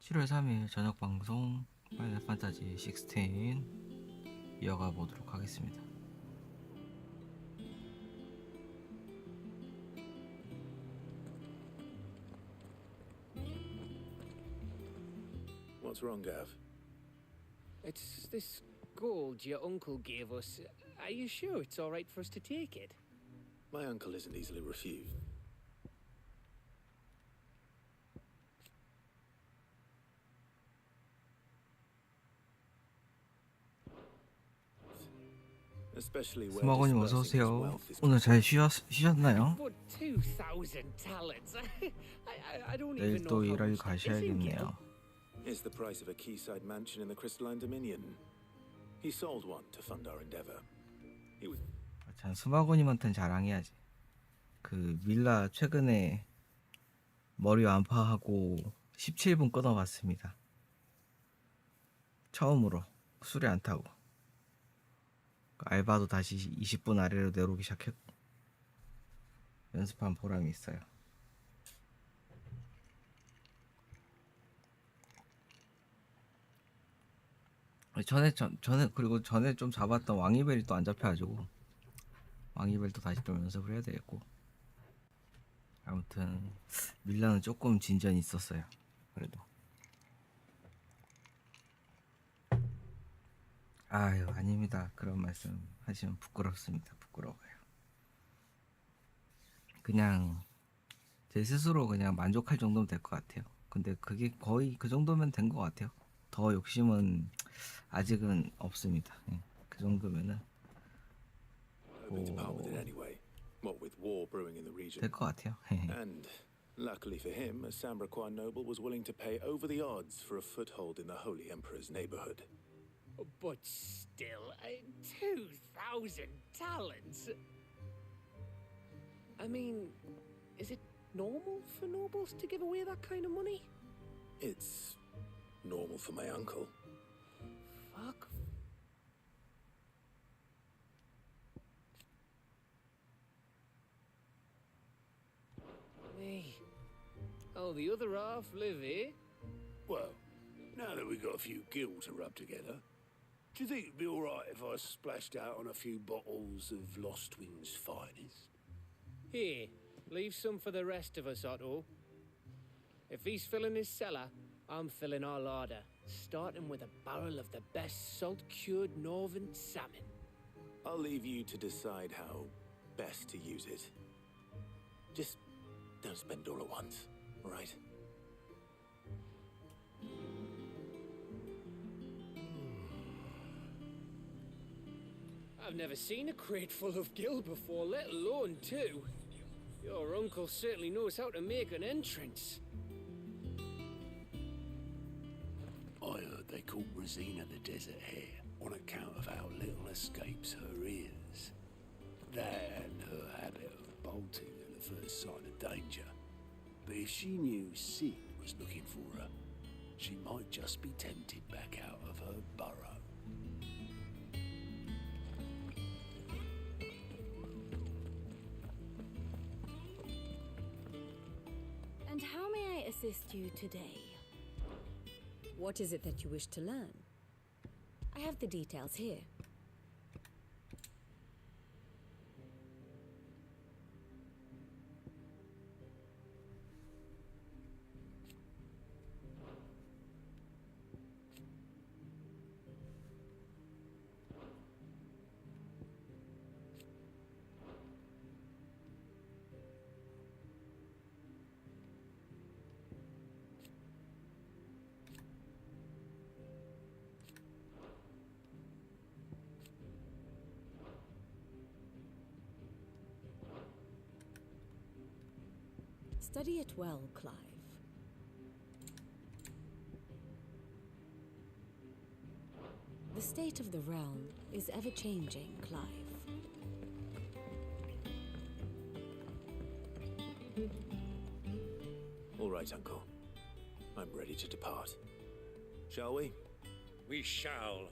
7월 3일 저녁 방송 파이널 판타지 16 이어가 보도록 하겠습니다. What's wrong, Gav? It's this gold your uncle gave us. Are you sure it's all right for us to take it? My uncle isn't easily refused. Especially where 스마고님 dispersing his 어서오세요. wealth is 오늘 잘 쉬셨나요? But 2,000 talents. I don't 내일 even know 또 how 일할 much that is in Gil. 가셔야겠네요. It's the price of a quayside mansion in the Crystalline Dominion. He sold one to fund our endeavor. He was 참 스마고님한테는 자랑해야지. 그 밀라 최근에 머리 완파하고 17분 끊어봤습니다. 처음으로 술이 안 타고 알바도 다시 20분 아래로 내려오기 시작했고 연습한 보람이 있어요. 그리고 전에 좀 잡았던 왕이벨이 또 안 잡혀가지고 왕이벨도 다시 좀 연습을 해야 되겠고, 아무튼 밀라는 조금 진전이 있었어요. 그래도 아유 아닙니다. 그런 말씀 하시면 부끄럽습니다. 부끄러워요. 그냥 제 스스로 그냥 만족할 정도면 될 것 같아요. 근데 그게 거의 그 정도면 된 것 같아요. 더 욕심은 아직은 없습니다. 그 정도면은 hoping to part with it anyway. What with war brewing in the region. 될 것 같아요. And luckily for him, a Sambraquan noble was willing to pay over the odds for a foothold in the Holy Emperor's neighborhood. But still, 2,000 talents. I mean, is it normal for nobles to give away that kind of money? It's normal for my uncle. Fuck. Me. Oh, the other half live here? Well, now that we've got a few gills to rub together, do you think it'd be all right if I splashed out on a few bottles of Lost Wing's finest? Here, leave some for the rest of us, Otto. If he's filling his cellar, I'm filling our larder, starting with a barrel of the best salt-cured northern salmon. I'll leave you to decide how best to use it. Just don't spend all at once, all right? I've never seen a crate full of gill before, let alone two. Your uncle certainly knows how to make an entrance. I heard they called Rosina the Desert Hare on account of how little escapes her ears. That and her habit of bolting at the first sign of danger. But if she knew Sid was looking for her, she might just be tempted back out of her burrow. And how may I assist you today? What is it that you wish to learn? I have the details here. Study it well, Clive. The state of the realm is ever-changing, Clive. All right, Uncle. I'm ready to depart. Shall we? We shall.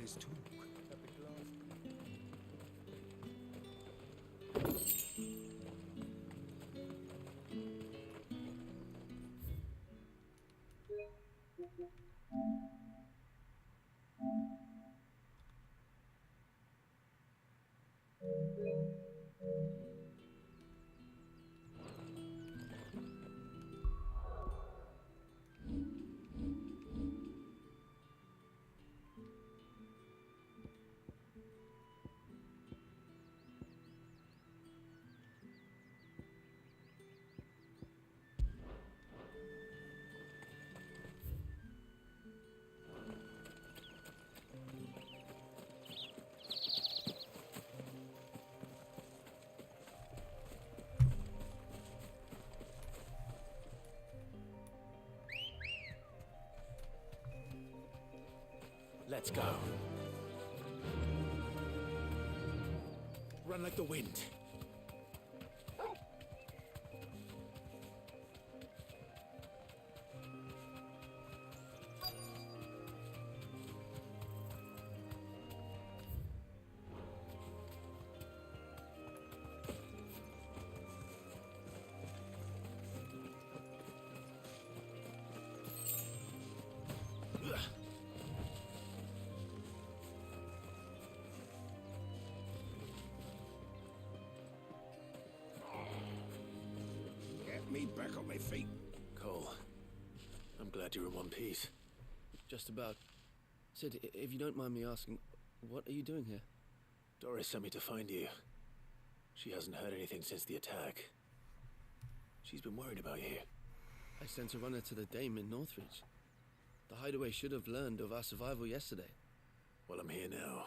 his talk. Let's go. Run like the wind. Get me back on my feet. Cole, I'm glad you're in one piece. Just about. Sid, if you don't mind me asking, what are you doing here? Doris sent me to find you. She hasn't heard anything since the attack. She's been worried about you. I sent a runner to the Dame in Northridge. The hideaway should have learned of our survival yesterday. Well, I'm here now.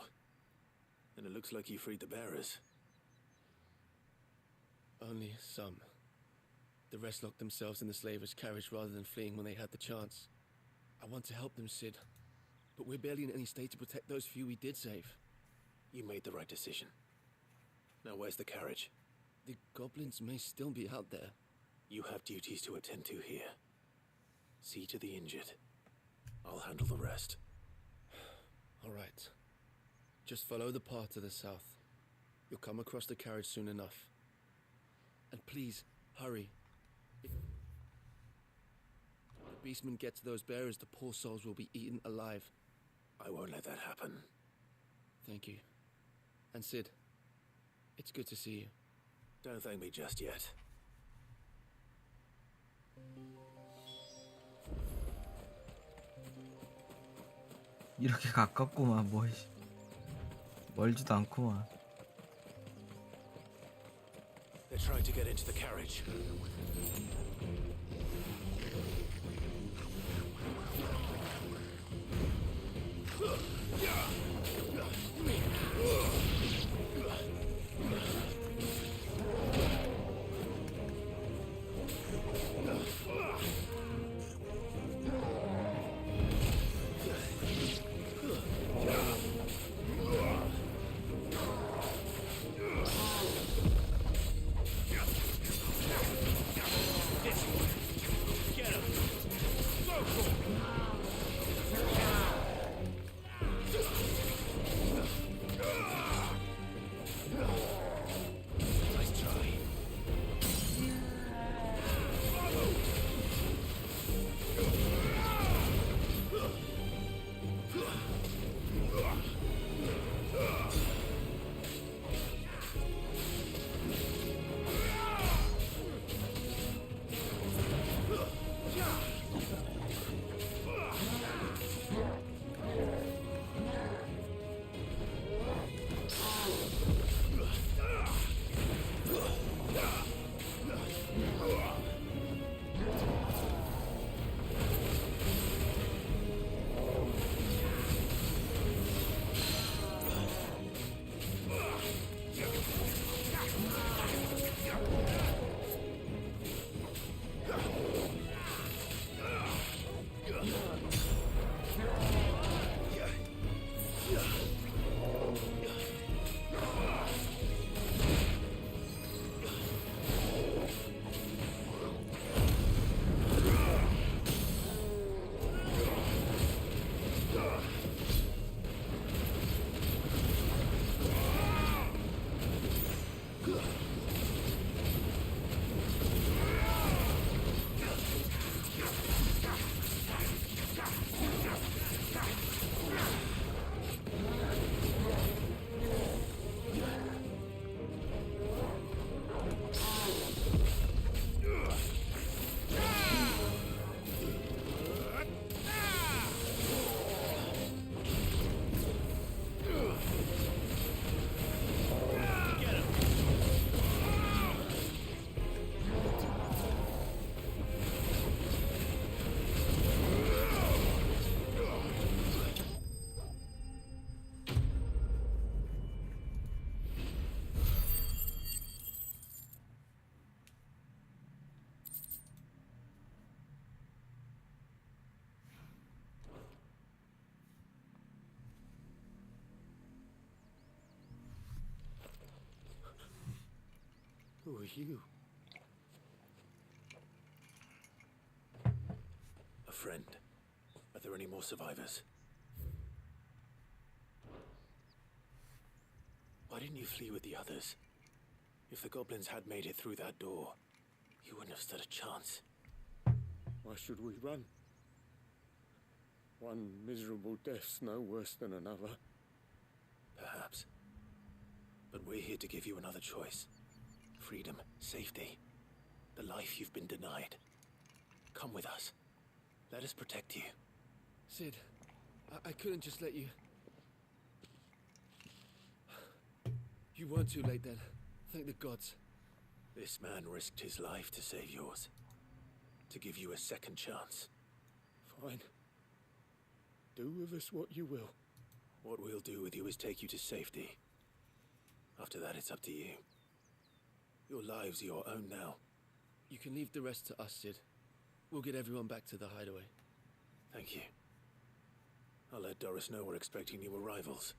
And it looks like you freed the bearers. Only some. The rest locked themselves in the slaver's carriage rather than fleeing when they had the chance. I want to help them, Sid. But we're barely in any state to protect those few we did save. You made the right decision. Now where's the carriage? The goblins may still be out there. You have duties to attend to here. See to the injured. I'll handle the rest. All right. Just follow the path to the south. You'll come across the carriage soon enough. And please, hurry. If the beastmen get to those bearers, the poor souls will be eaten alive. I won't let that happen. Thank you. And Sid, it's good to see you. Don't thank me just yet. 이렇게 가깝구만. 뭐 멀지도 않구만. They're trying to get into the carriage. are you? A friend. Are there any more survivors? Why didn't you flee with the others? If the goblins had made it through that door, you wouldn't have stood a chance. Why should we run? One miserable death's no worse than another. Perhaps. But we're here to give you another choice. Freedom, safety, the life you've been denied. Come with us. Let us protect you. Sid, I couldn't just let you... You weren't too late then. Thank the gods. This man risked his life to save yours. To give you a second chance. Fine. Do with us what you will. What we'll do with you is take you to safety. After that, it's up to you. Your lives are your own now. You can leave the rest to us, Sid. We'll get everyone back to the hideaway. Thank you. I'll let Doris know we're expecting new arrivals.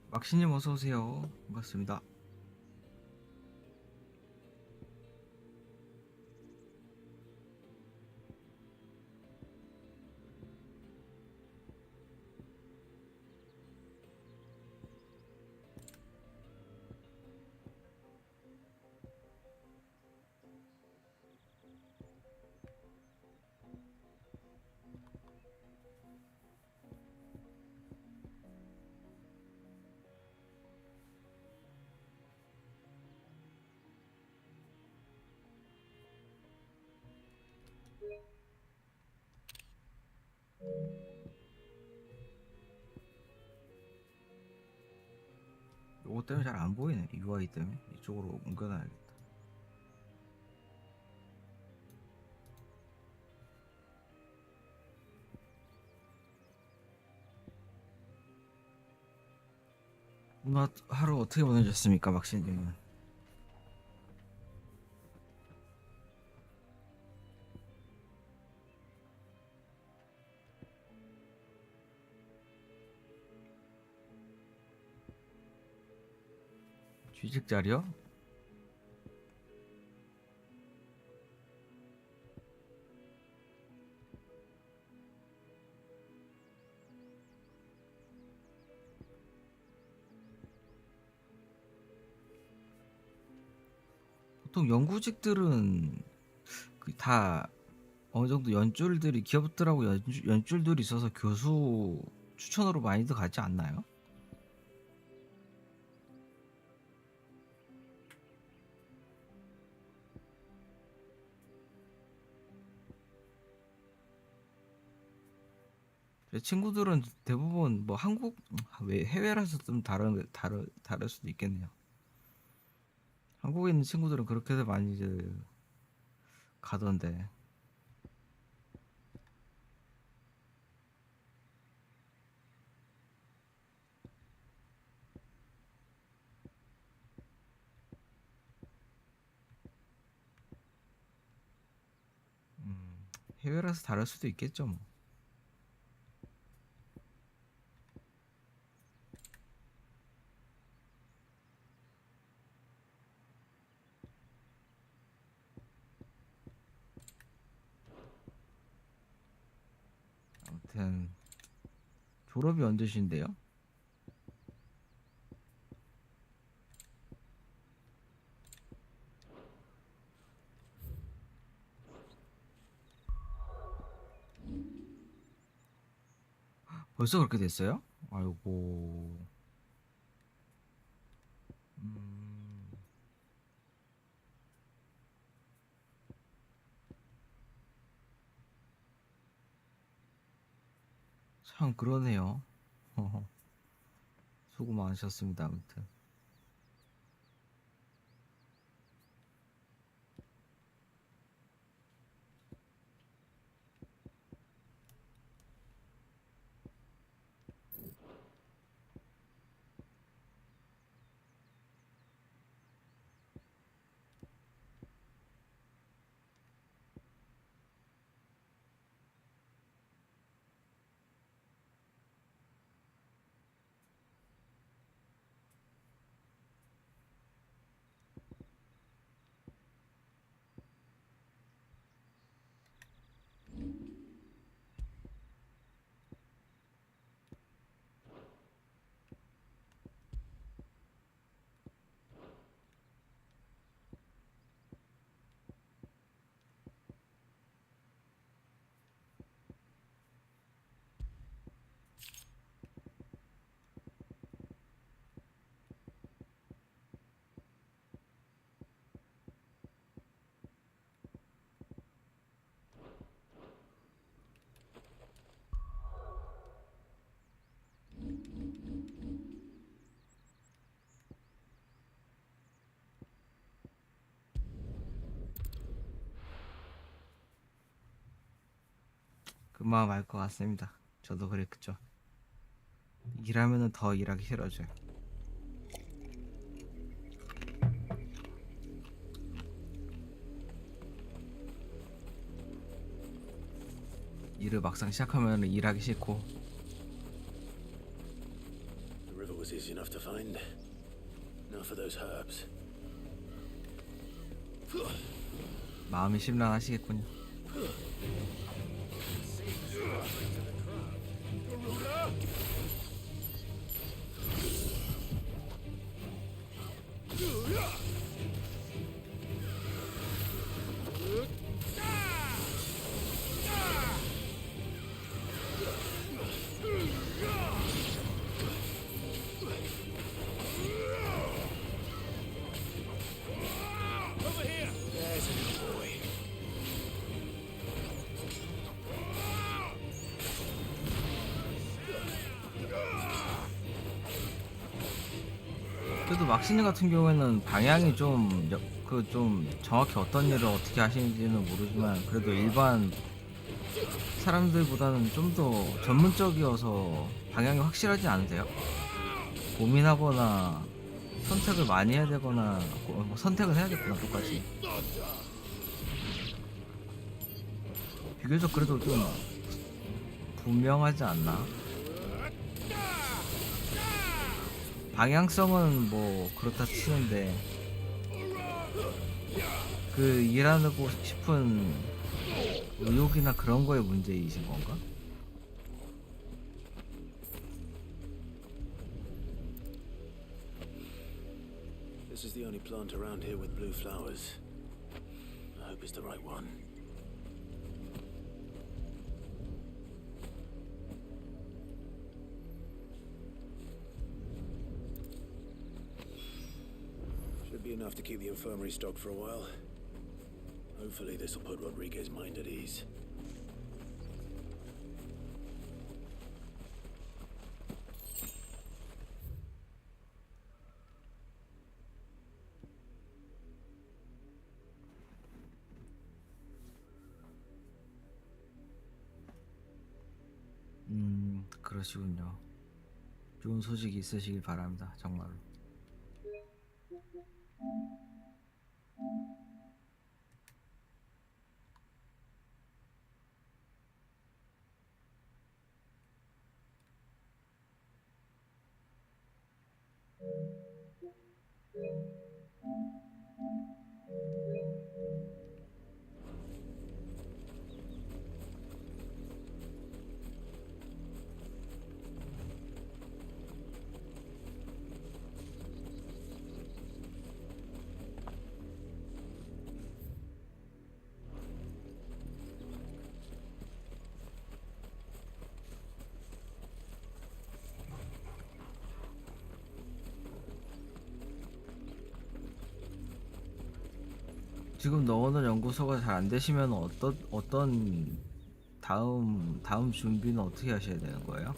막시님 어서오세요. 반갑습니다. 이거 때문에 잘 안 보이네. UI 때문에 이쪽으로 옮겨놔야겠다. 오늘 하루 어떻게 보내셨습니까, 막시님은? 취직 자리요? 보통 연구직들은 다 어느 정도 연줄들이 기업들하고 연줄들이 있어서 교수 추천으로 많이들 가지 않나요? 제 친구들은 대부분 뭐 한국 왜 해외라서 좀 다를 수도 있겠네요. 한국에 있는 친구들은 그렇게들 많이 이제 가던데. 해외라서 다를 수도 있겠죠 뭐. 아무튼 졸업이 언제신데요? 벌써 그렇게 됐어요? 아이고. 참 그러네요. 수고 많으셨습니다. 아무튼. 그 마음 알 것 같습니다. 저도 그랬죠. 일하면은 더 일하기 싫어져요. 일을 막상 시작하면 일하기 싫고. The river was easy enough to find. Now for those herbs. 마음이 심란하시겠군요. 그래도 막신이 같은 경우에는 방향이 좀 정확히 어떤 일을 어떻게 하시는지는 모르지만 그래도 일반 사람들보다는 좀 더 전문적이어서 방향이 확실하지 않으세요? 고민하거나 선택을 많이 해야 되거나 뭐 선택을 해야겠구나 똑같이. 비교적 그래도 좀 분명하지 않나? 방향성은 뭐 그렇다 치는데 그 일하고 싶은 의욕이나 그런 거에 문제이신 건가? This is the only plant around here with blue flowers. I hope it's the right one. Should be enough to keep the infirmary stocked for a while. Hopefully this will put Rodriguez's mind at ease. 그러시군요. 좋은 소식이 있으시길 바랍니다. 정말로. 지금 넣어놓은 연구소가 잘 안 되시면 어떤 다음 준비는 어떻게 하셔야 되는 거예요?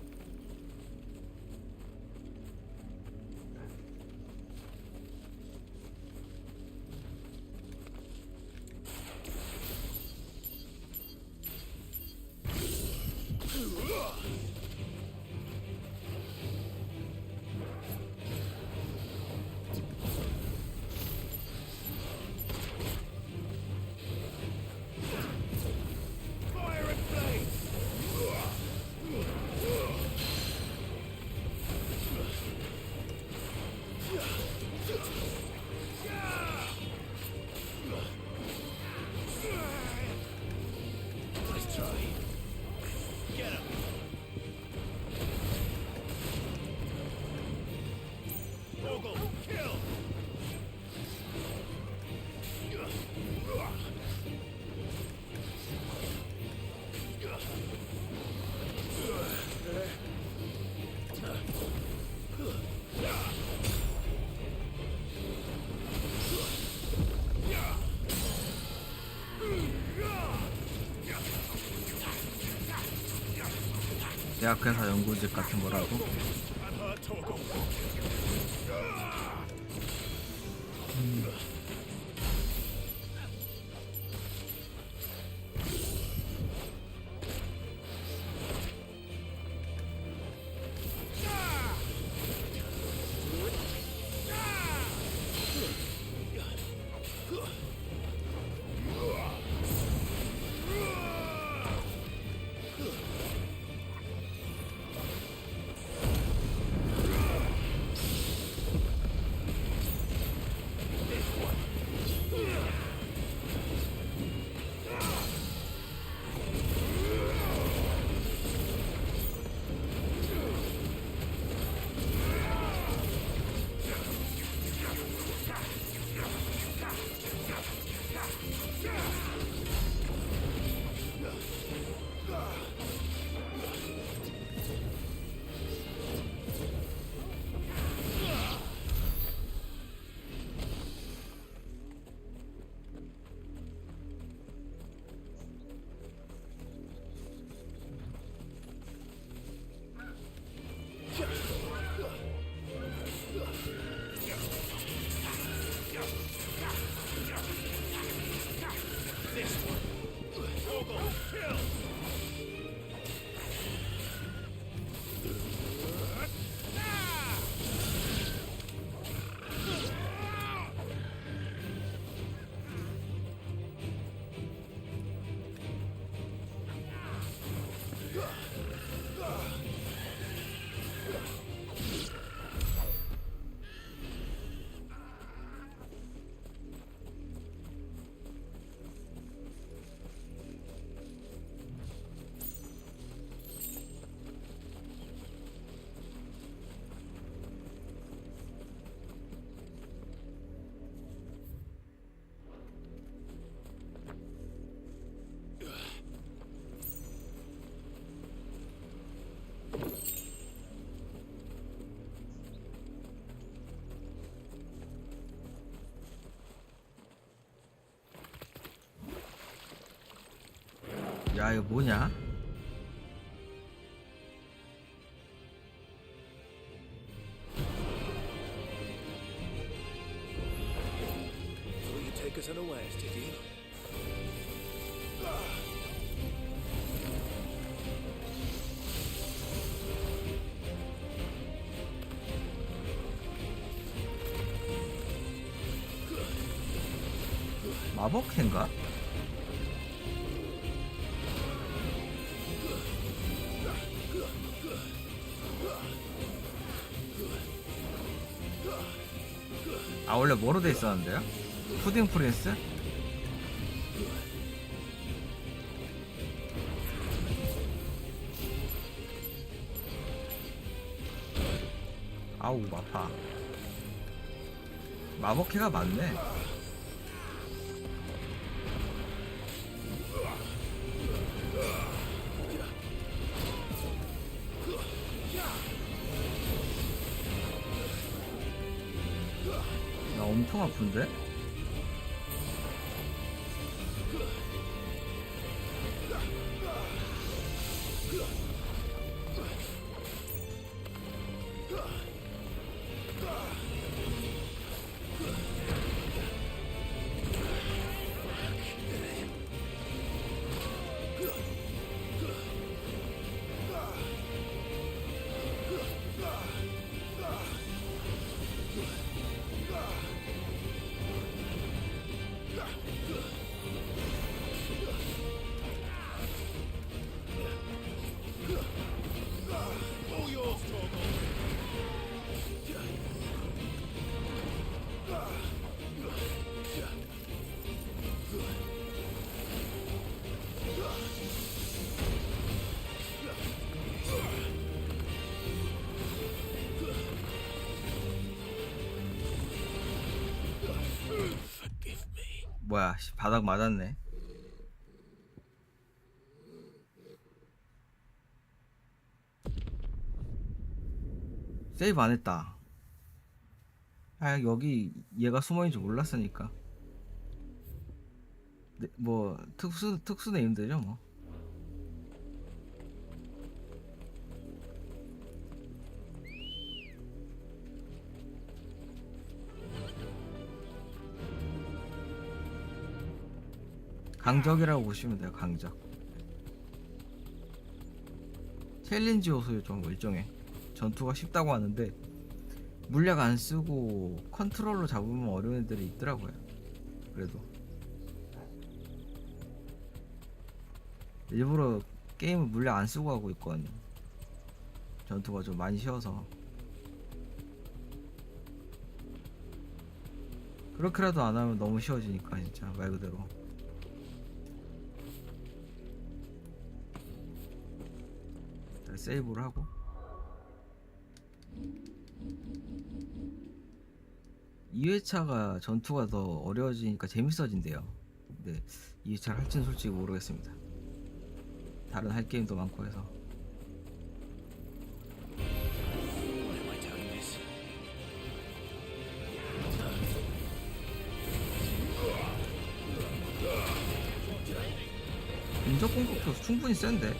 대학회사 연구직 같은 거라고? 야, 이거 뭐냐? Thought you'd take us unawares, did you? 마법캔가? 아, 원래 뭐로 돼 있었는데요? 푸딩 프린스? 아우, 아파. 마법캐가 많네. 나 엄청 아픈데? 뭐야, 씨, 바닥 맞았네. 세이브 안 했다. 아, 여기 얘가 숨어있는 줄 몰랐으니까. 네, 뭐 특수 네임드죠 뭐. 강적이라고 보시면 돼요. 강적. 챌린지 요소 좀 일종의 전투가 쉽다고 하는데 물약 안 쓰고 컨트롤로 잡으면 어려운 애들이 있더라고요. 그래도 일부러 게임을 물약 안 쓰고 하고 있거든요. 전투가 좀 많이 쉬워서. 그렇게라도 안 하면 너무 쉬워지니까 진짜 말 그대로. 일단 세이브를 하고. 2회차가 전투가 더 어려워지니까 재밌어진대요. 근데 2회차를 할지는 솔직히 모르겠습니다. 다른 할 게임도 많고 해서. Why am I doing this? 인적 공격도 충분히 센데.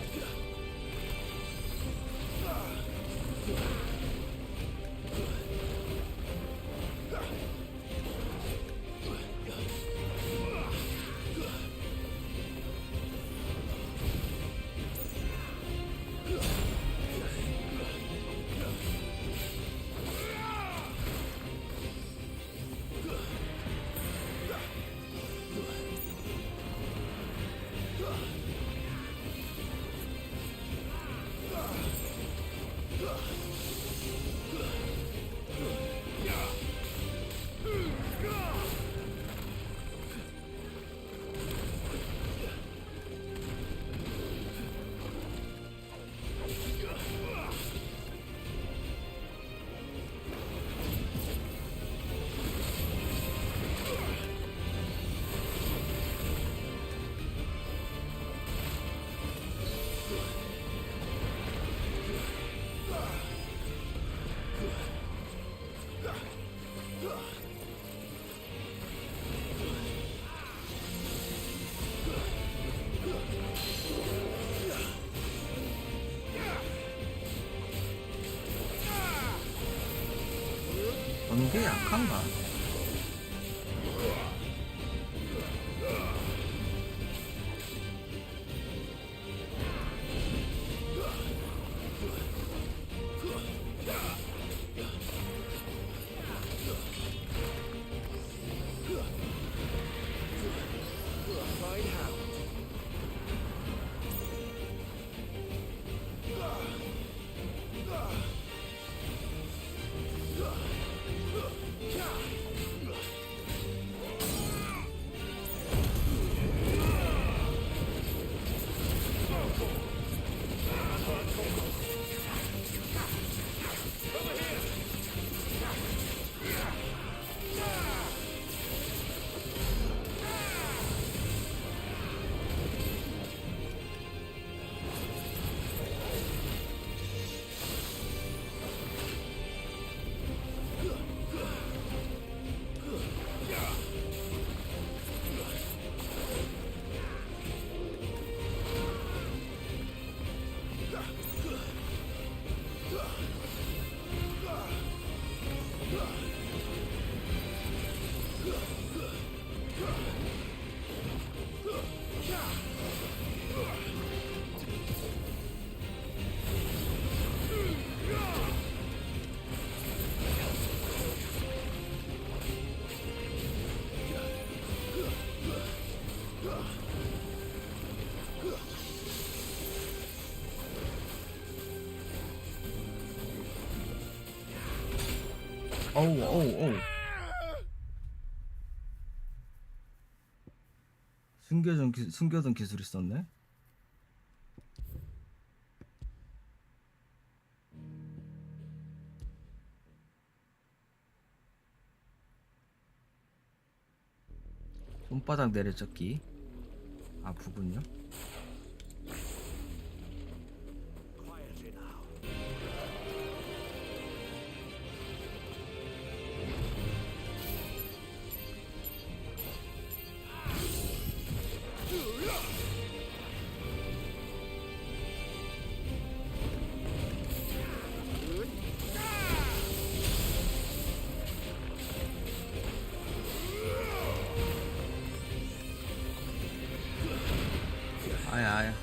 번개 약한가? 어우. 숨겨둔 기술이 있었네. 손바닥 내려젓기 아프군요. 아야 아야.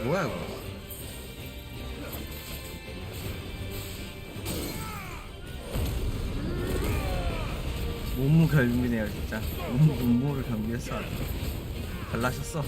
뭐야 이거? 몸무 결미네요 진짜. 몸무를 경비했어. 갈라셨어.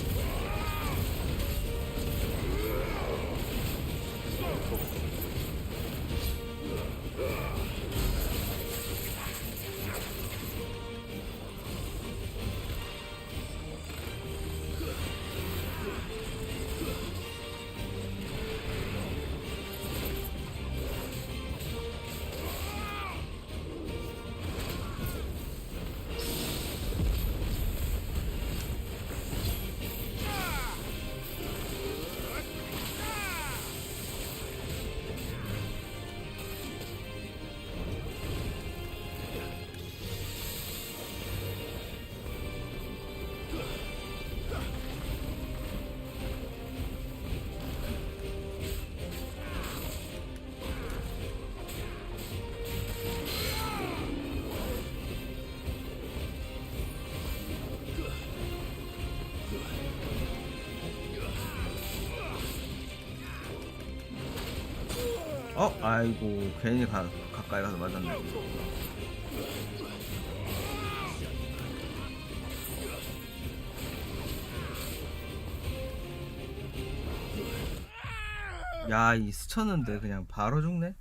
아이고 괜히 가까이 가서 맞았네. 야, 이 스쳤는데 그냥 바로 죽네.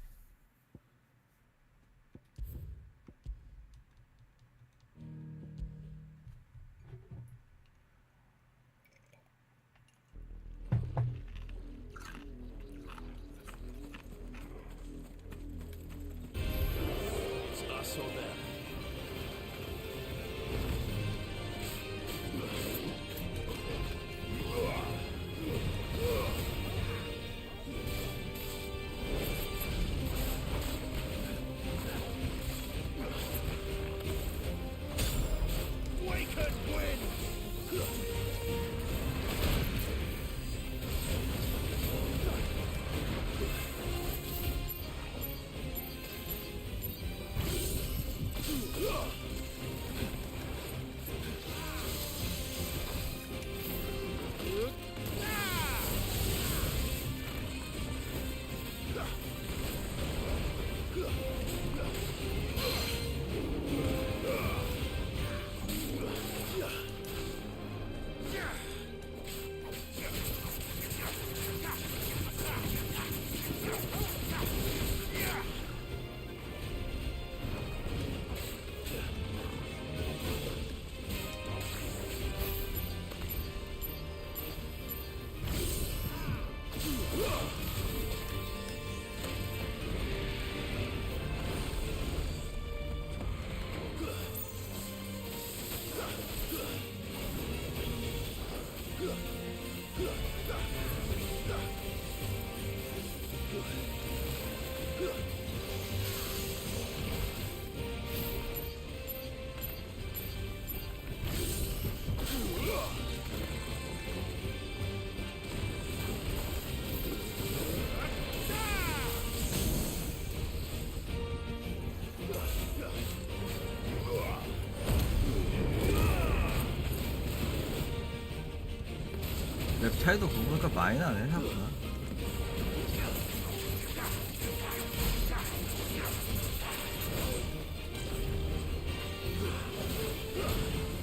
차이도 보니까 많이 나네 생각보다.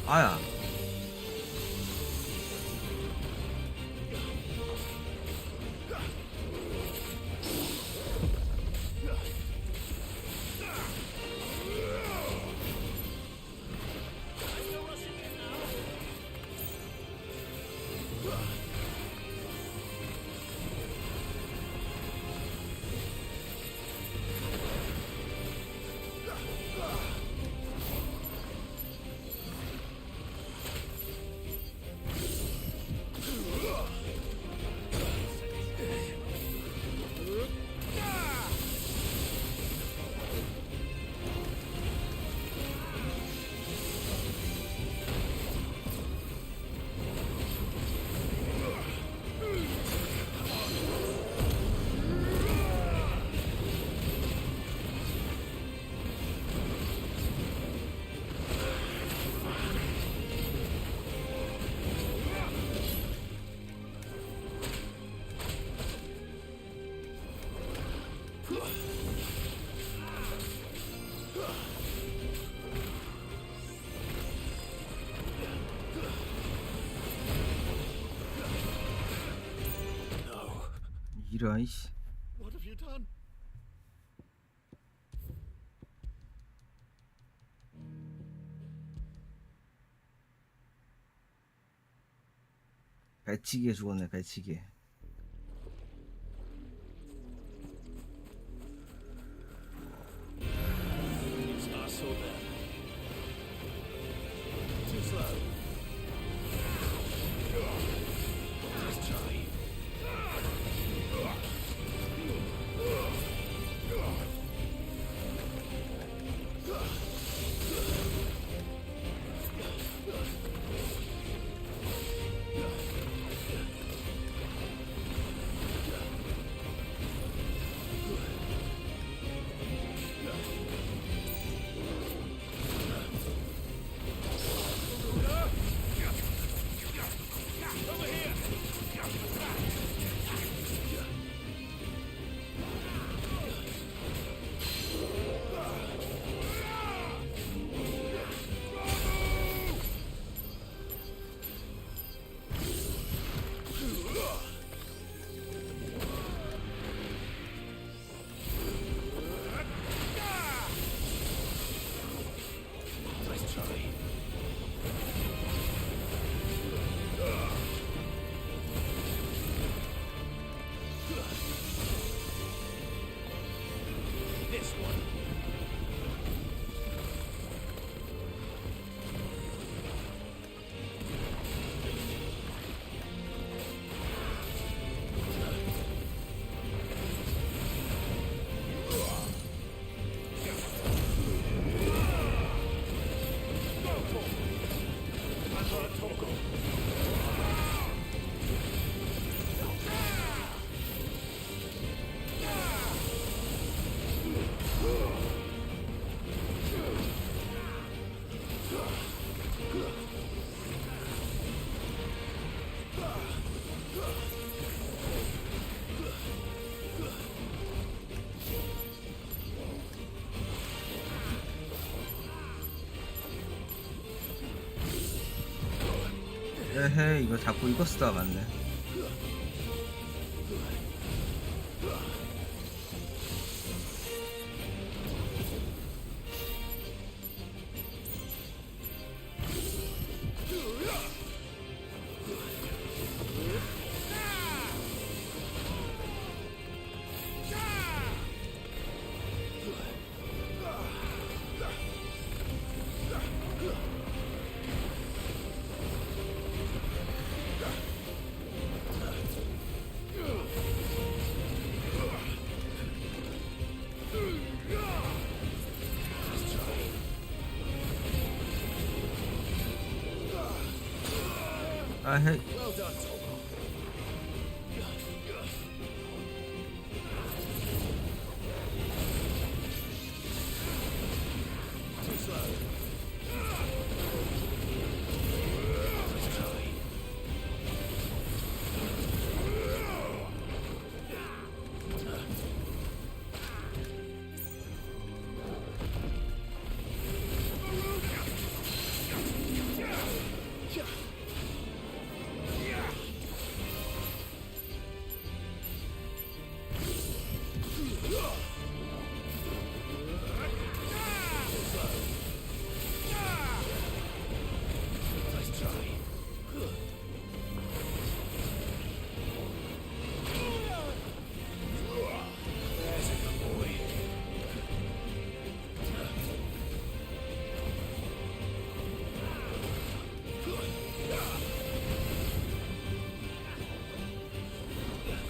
아야. 이런 씨. What have you done? 배치기에 죽었네 배치기에. It's us or them. Too slow. Let's try. This one. 에헤 이거 자꾸 이거 쓰다 맞네. 아헤. Well done, Tom. Too slow. Let's try.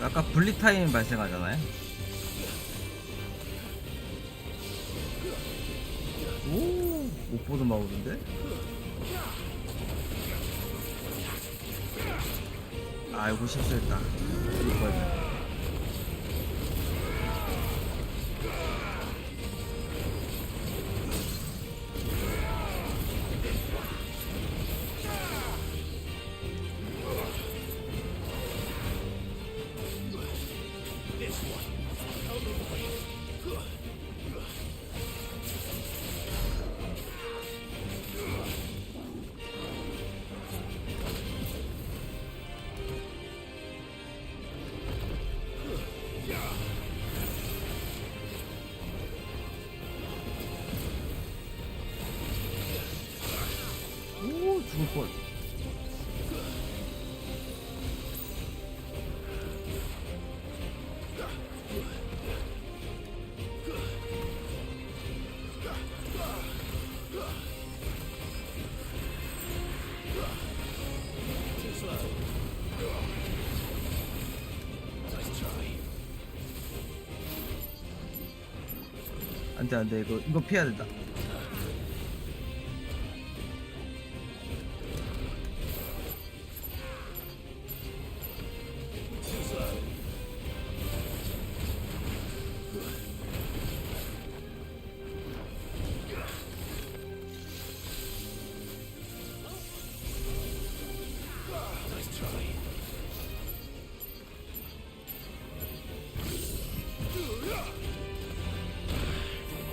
아까 분리 타임 발생하잖아요. 오, 못 보던 마을인데? 아이고 실수했다. 이거야. 오, 죽을 뻔. 안돼 안돼 이거 피해야 된다.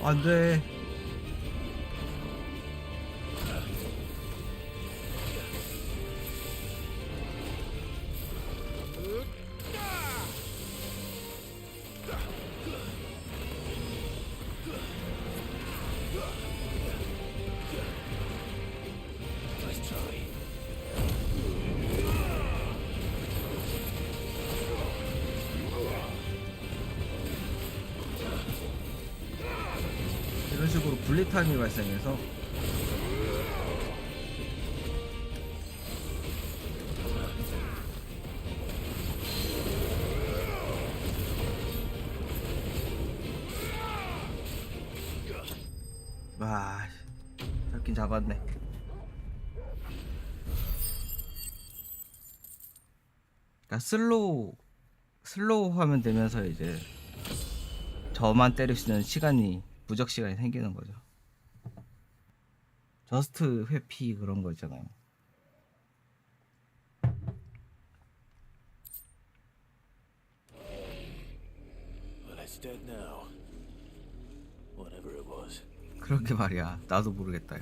안돼. 이런 식으로 분리타임이 발생해서 와 잡긴 잡았네. 그러니까 슬로우 하면 되면서 이제 저만 때릴 수 있는 시간이 무적 시간이 생기는 거죠. 저스트 회피 그런 거 있잖아요. Well, it's dead now. Whatever it was. 그렇게 말이야. 나도 모르겠다. 야.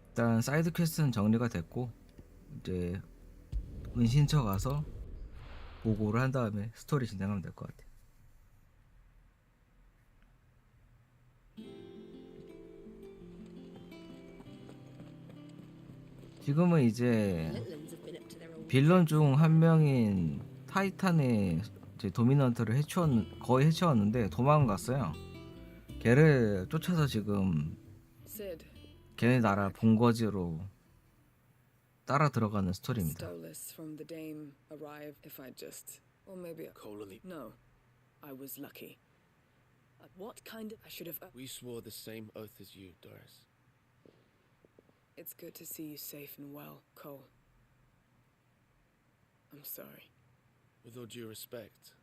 일단 사이드 퀘스트는 정리가 됐고 이제 은신처 가서 보고를 한 다음에 스토리 진행하면 될 것 같아. 지금은 이제 빌런 중 한 명인 타이탄의 이제 도미넌트를 거의 해치웠는데 도망갔어요. 걔를 쫓아서 지금 Sid, 걔네 나라 본거지로 따라 들어가는 스토리입니다. stole this from the dame arrive if I just... Or maybe... Cole and the... No. I was lucky. What kind of... I should have... We swore the same oath as you, Doris. It's good to see you safe and well, Cole. I'm sorry. With all due respect,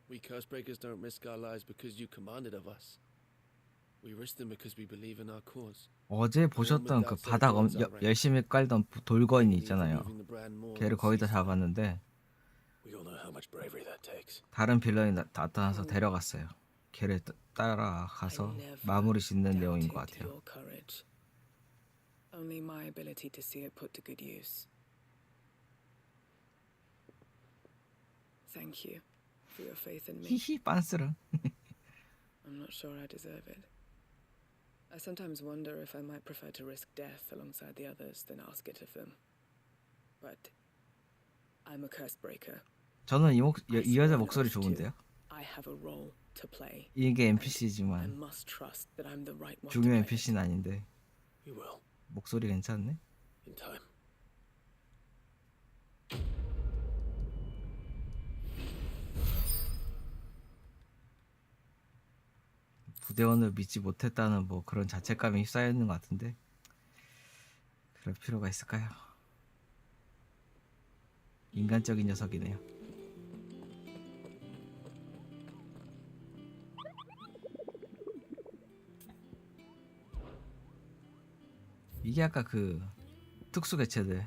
we Cursebreakers don't risk our lives because you commanded of us. We risk them because we believe in our cause. 어제 보셨던 그 바닥 열심히 깔던 돌거인 있잖아요. 걔를 거의 다 잡았는데 We all know how much bravery that takes. 다른 빌런이 나타나서 데려갔어요. 걔를 따라가서 마무리 짓는 내용인 것 같아요. Your courage. Only my ability to see it put to good use. Thank you for your faith in me. 히히 빤스랑. I'm not sure I deserve it. I sometimes wonder if I might prefer to risk death alongside the others than ask it of them. But I'm a curse breaker. 저는 이 여자 목소리 좋은데요. I have a role to play. 이게 I NPC지만 must trust that I'm the right one. 중요 to play. NPC는 아닌데 You will, 목소리 괜찮네. in time. 부대원을 믿지 못했다는 뭐 그런 자책감이 휩싸여 있는 것 같은데 그럴 필요가 있을까요? 인간적인 녀석이네요. 이게 아까 그 특수 개체들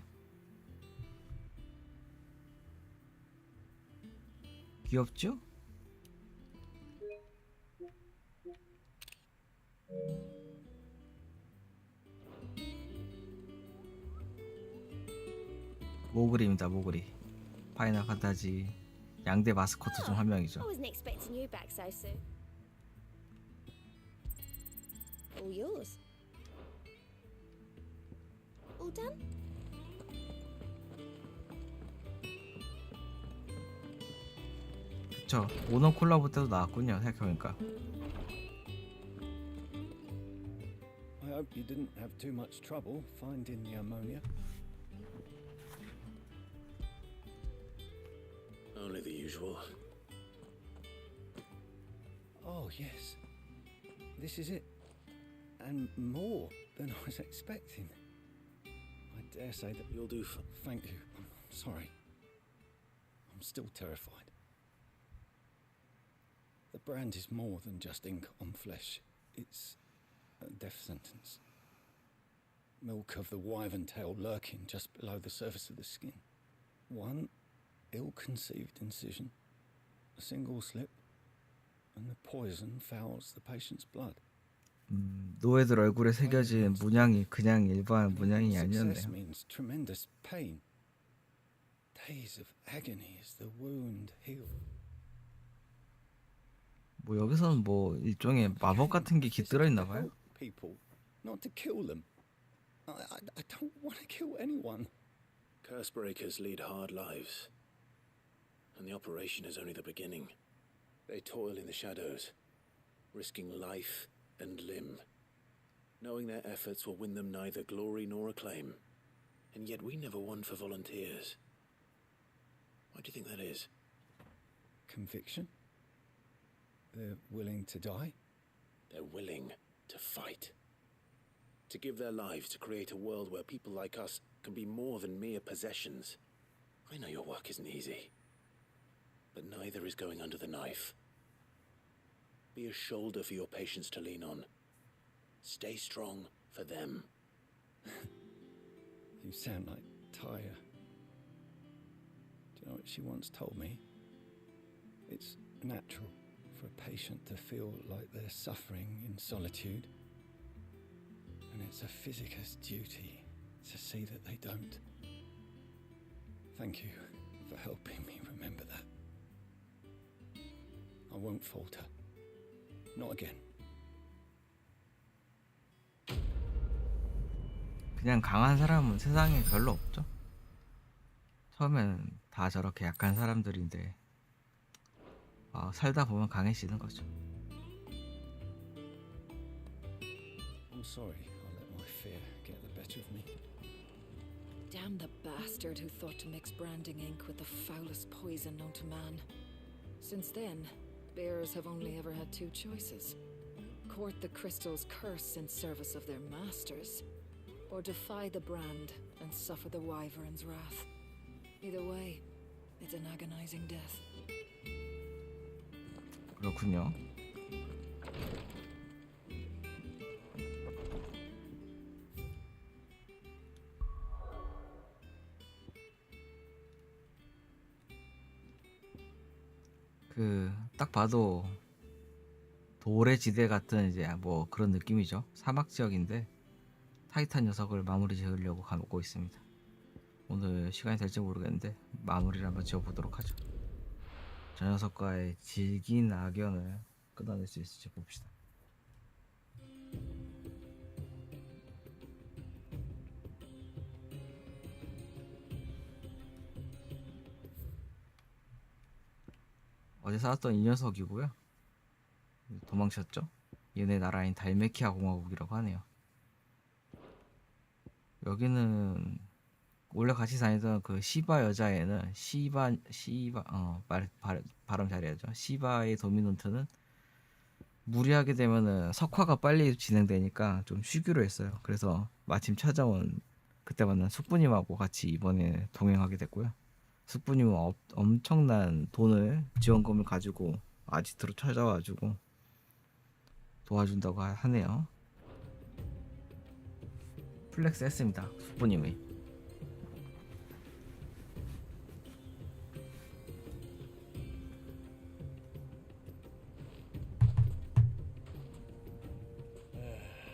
귀엽죠? 모그리입니다. 모그리. 파이널 판타지 양대 마스코트 중 한 명이죠. I wasn't expecting you back so soon. All yours. All done? 그쵸. 오너 콜라보 때도 나왔군요. 생각해보니까. I hope you didn't have too much trouble finding the ammonia. Only the usual. Oh, yes. This is it. And more than I was expecting. I dare say that. You'll do Thank you. I'm sorry. I'm still terrified. The brand is more than just ink on flesh. It's a death sentence. Milk of the wyvern tail lurking just below the surface of the skin. One ill-conceived incision, a single slip, and the poison fouls the patient's blood. 노예들 얼굴에 새겨진 문양이 그냥 일반 문양이 Success 아니었네요. means tremendous pain. Days of agony as the wound heals. 뭐 여기서는 뭐 일종의 마법 같은 게 깃들어 있나 봐요. People, not to kill them. I don't want to kill anyone. Curse breakers lead hard lives, and the operation is only the beginning. They toil in the shadows, risking life and limb, knowing their efforts will win them neither glory nor acclaim. And yet we never won for volunteers. Why do you think that is? Conviction? They're willing to die? They're willing to fight. To give their lives to create a world where people like us can be more than mere possessions. I know your work isn't easy, but neither is going under the knife. Be a shoulder for your patients to lean on. Stay strong for them. You sound like Tyre. Do you know what she once told me? It's natural for a patient to feel like they're suffering in solitude. And it's a physicist's duty to see that they don't. Thank you for helping me remember that. I won't falter. Not again. 그냥 강한 사람은 세상에 별로 없죠. 처음엔 다 저렇게 약한 사람들인데 살다 보면 강해지는 거죠. I'm sorry I let my fear get the better of me. Damn the bastard who thought to mix branding ink with the foulest poison known to man. Since then, bearers have only ever had two choices. Court the crystal's curse in service of their masters, or defy the brand and suffer the wyvern's wrath. Either way, it's an agonizing death. 그렇군요. 딱 봐도 돌의 지대 같은 이제 뭐 그런 느낌이죠. 사막 지역인데 타이탄 녀석을 마무리 지으려고 가고 있습니다. 오늘 시간이 될지 모르겠는데 마무리를 한번 지어보도록 하죠. 저 녀석과의 질긴 악연을 끊어낼 수 있을지 봅시다. 어제 살았던 이 녀석이고요. 도망쳤죠. 얘네 나라인 달메키아 공화국이라고 하네요. 여기는 원래 같이 다니던 그 시바 여자애는 발음 잘해야죠. 시바의 도미넌트는 무리하게 되면은 석화가 빨리 진행되니까 좀 쉬기로 했어요. 그래서 마침 찾아온 그때 만난 숙부님하고 같이 이번에 동행하게 됐고요. 숙부님은 엄청난 돈을 지원금을 가지고 아지트로 찾아와가지고 도와준다고 하네요. 플렉스 했습니다. 숙부님이.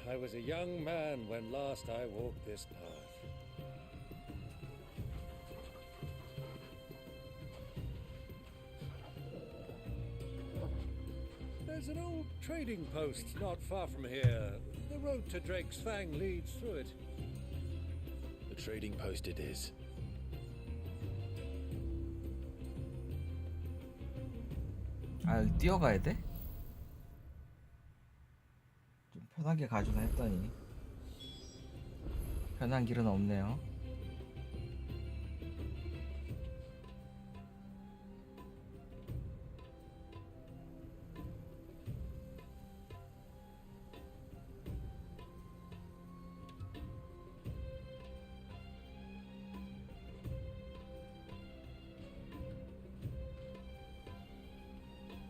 I was a young man when last I walked this path. There's an old trading post not far from here. The road to Drake's Fang leads through it. The trading post it is. 아 여기 뛰어가야 돼? 좀 편하게 가주나 했더니 편한 길은 없네요.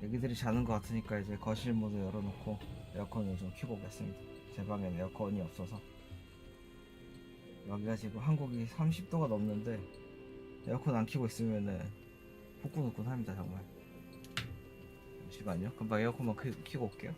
애기들이 자는 것 같으니까 이제 거실 모드 열어놓고 에어컨을 좀 켜고 오겠습니다. 제 방엔 에어컨이 없어서. 여기가 지금 한국이 30도가 넘는데 에어컨 안 켜고 있으면은 후끈후끈합니다 정말. 잠시만요. 금방 에어컨만 켜고 올게요.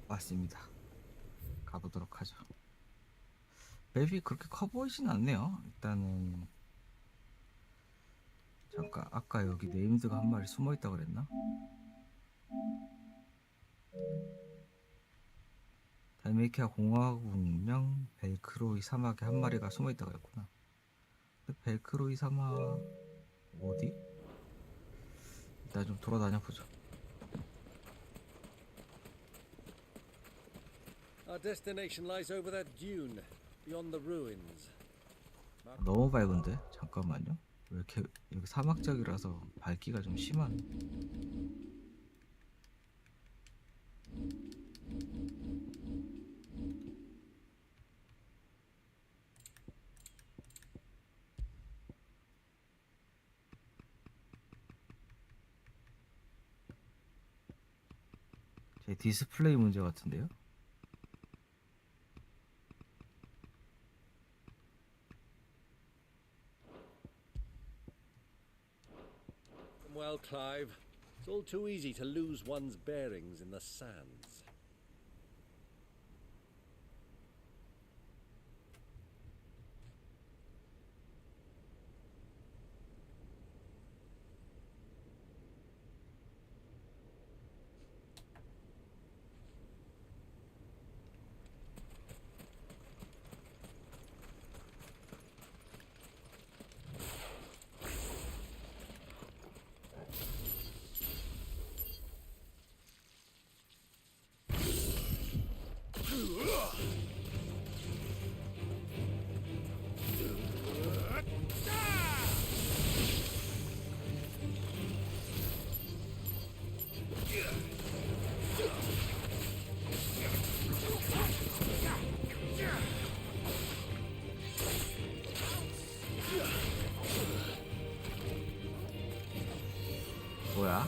왔습니다. 가보도록 하죠. 맵이 그렇게 커 보이진 않네요. 일단은 잠깐 아까 여기 네임드가 한 마리 숨어 있다 그랬나? 달메키아 공화국령 벨크로이 사막에 한 마리가 숨어 있다 그랬구나. 근데 벨크로이 사막 어디? 일단 좀 돌아다녀 보죠. Our destination lies over that dune, beyond the ruins. 너무 밝은데? 잠깐만요. 왜 이렇게 여기 사막적이라서 밝기가 좀 심하네. 제 디스플레이 문제 같은데요? From well, Clive. It's all too easy to lose one's bearings in the sands. 뭐야?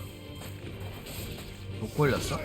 못 걸렸어?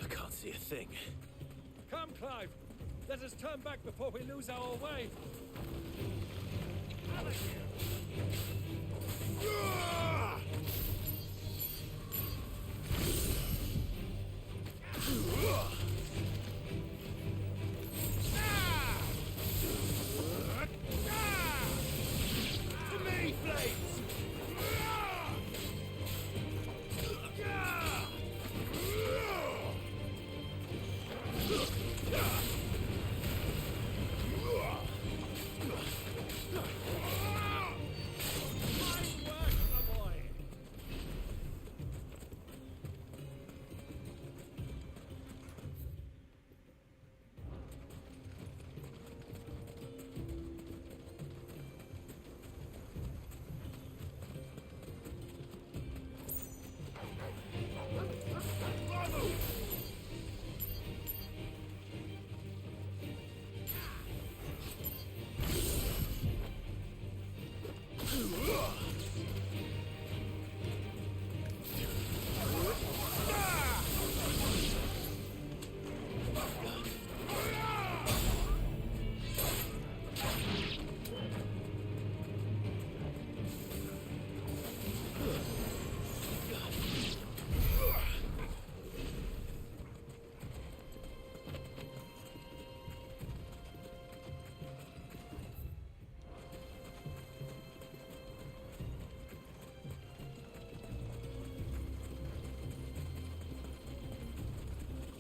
I can't see a thing. Come, Clive. Let us turn back before we lose our way.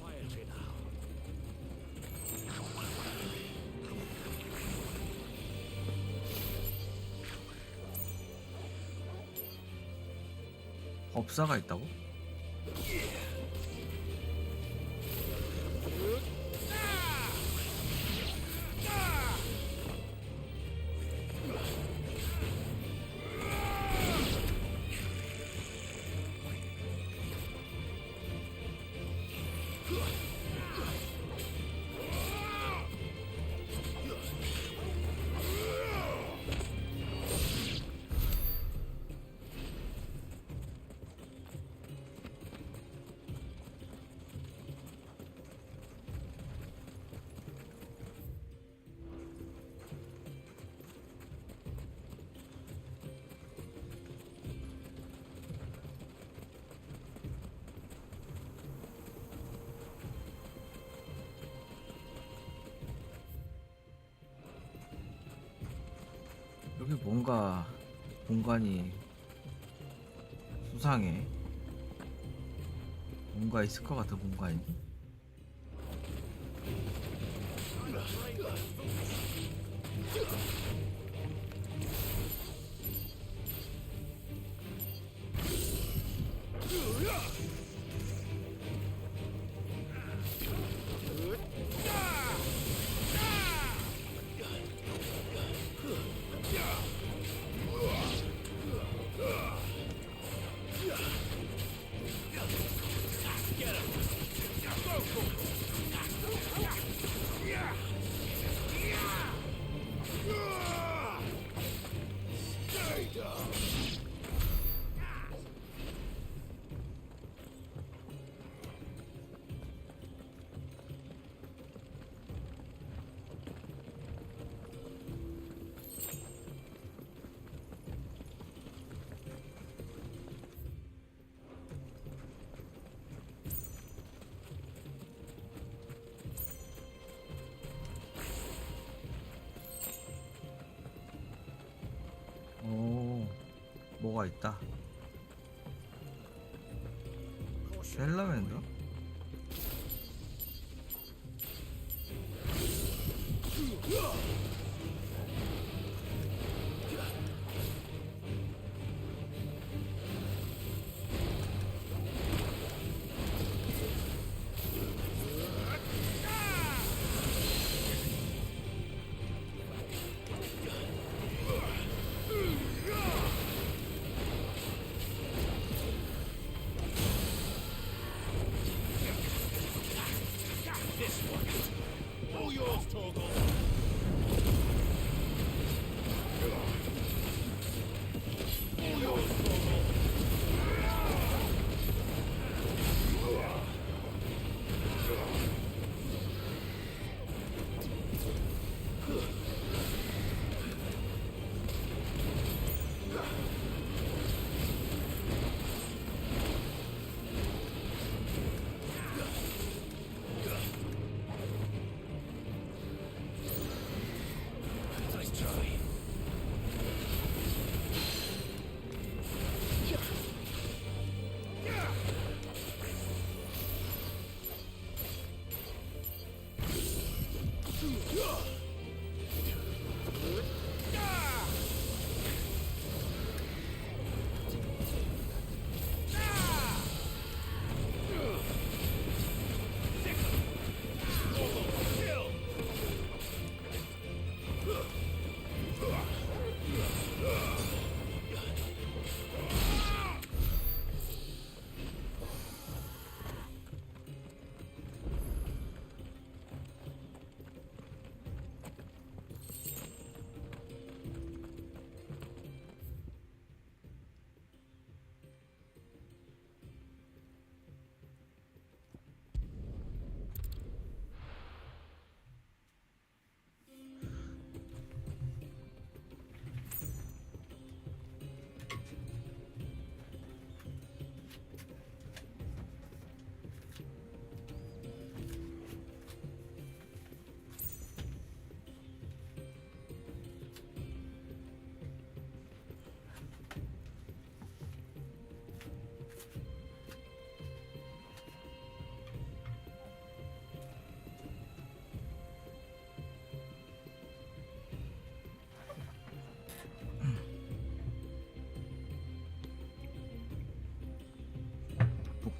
Quietly now. 법사가 있다고? 여기 뭔가 공간이 수상해. 뭔가 있을 것 같은 공간이. 오, 뭐가 있다. 셀러맨더?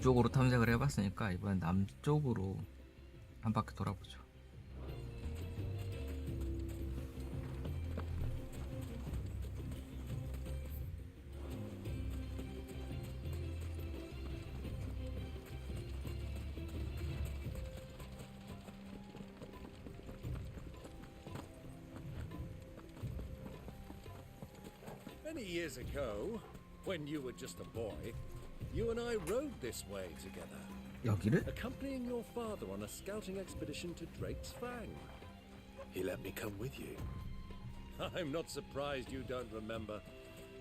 북쪽으로 탐색을 해봤으니까 이번엔 남쪽으로 한 바퀴 돌아보죠. Many years ago, when you were just a boy, you and I rode this way together, 여기를? accompanying your father on a scouting expedition to Drake's Fang. He let me come with you. I'm not surprised you don't remember.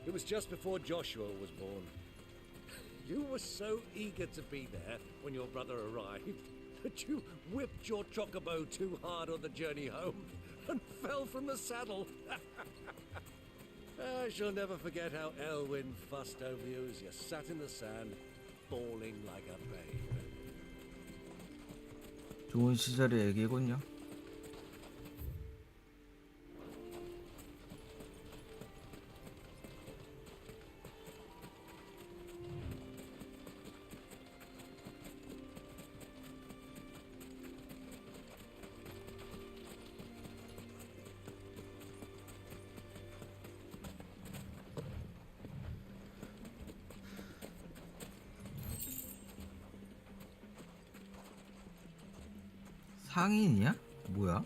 It was just before Joshua was born. You were so eager to be there when your brother arrived that you whipped your chocobo too hard on the journey home and fell from the saddle. I shall never forget how Elwyn fussed over you as you sat in the sand, bawling like a babe. 좋은 시절의 얘기군요. 상인이야? 뭐야?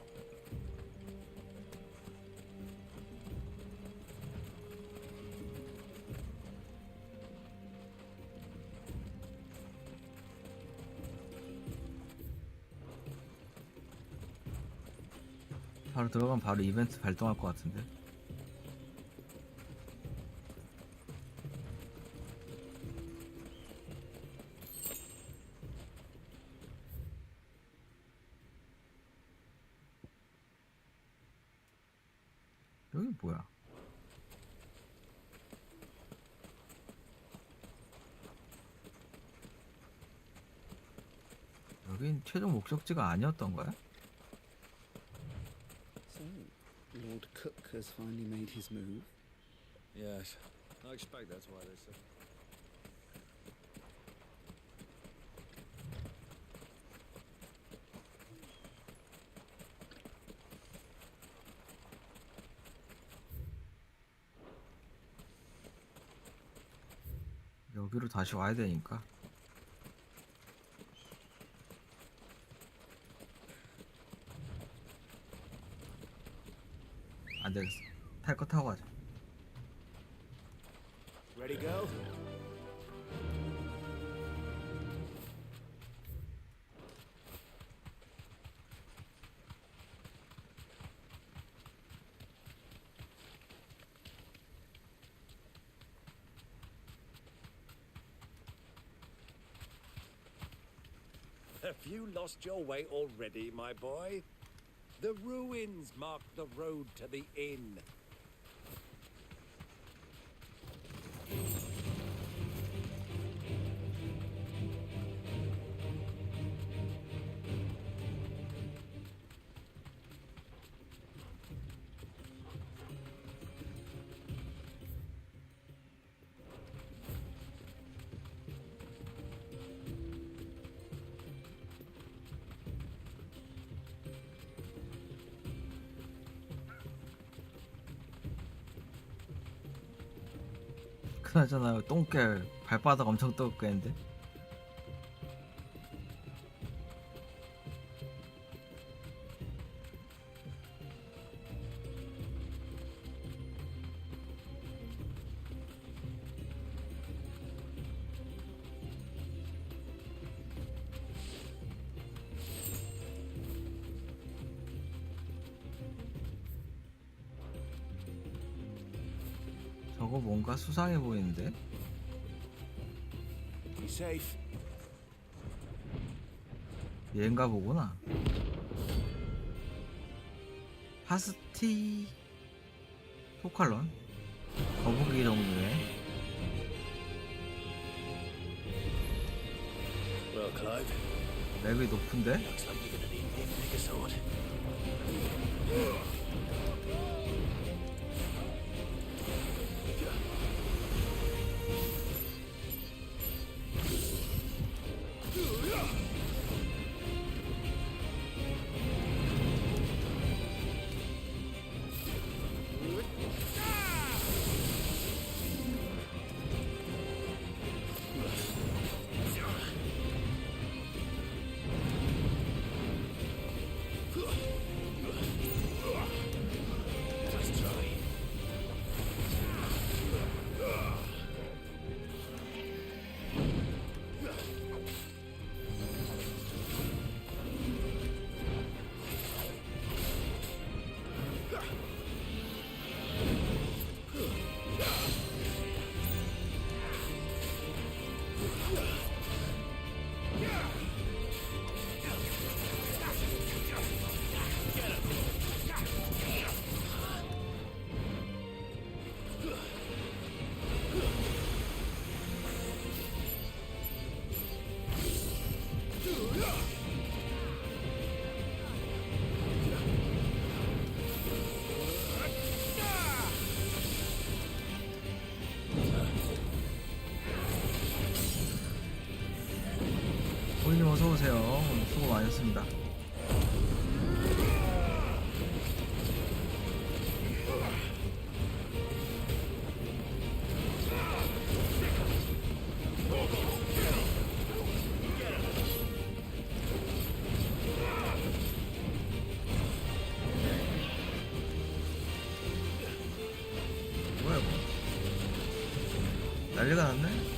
바로 들어가면 바로 이벤트 발동할 것 같은데. 여기 뭐야? 여긴 최종 목적지가 아니었던 거야? So, Lord Cook has finally made his move. Yes, I expect that's why they said. 여기로 다시 와야 되니까. 안 되겠어. 탈 거 타고 가자. Ready, go? Have you lost your way already, my boy? The ruins mark the road to the inn. 그나저나 똥개 발바닥 엄청 뜨겁겠는데? 저거 뭔가 수상해 보이는데? Be safe. 얘인가 보구나. 파스티 포칼론 거북이 종류의. Well, Clive, 맵이 높은데? looks like you're gonna need me to pick a sword. 고객님 어서오세요. 오늘 수고 많으셨습니다. 뭐야 뭐 난리가 났네.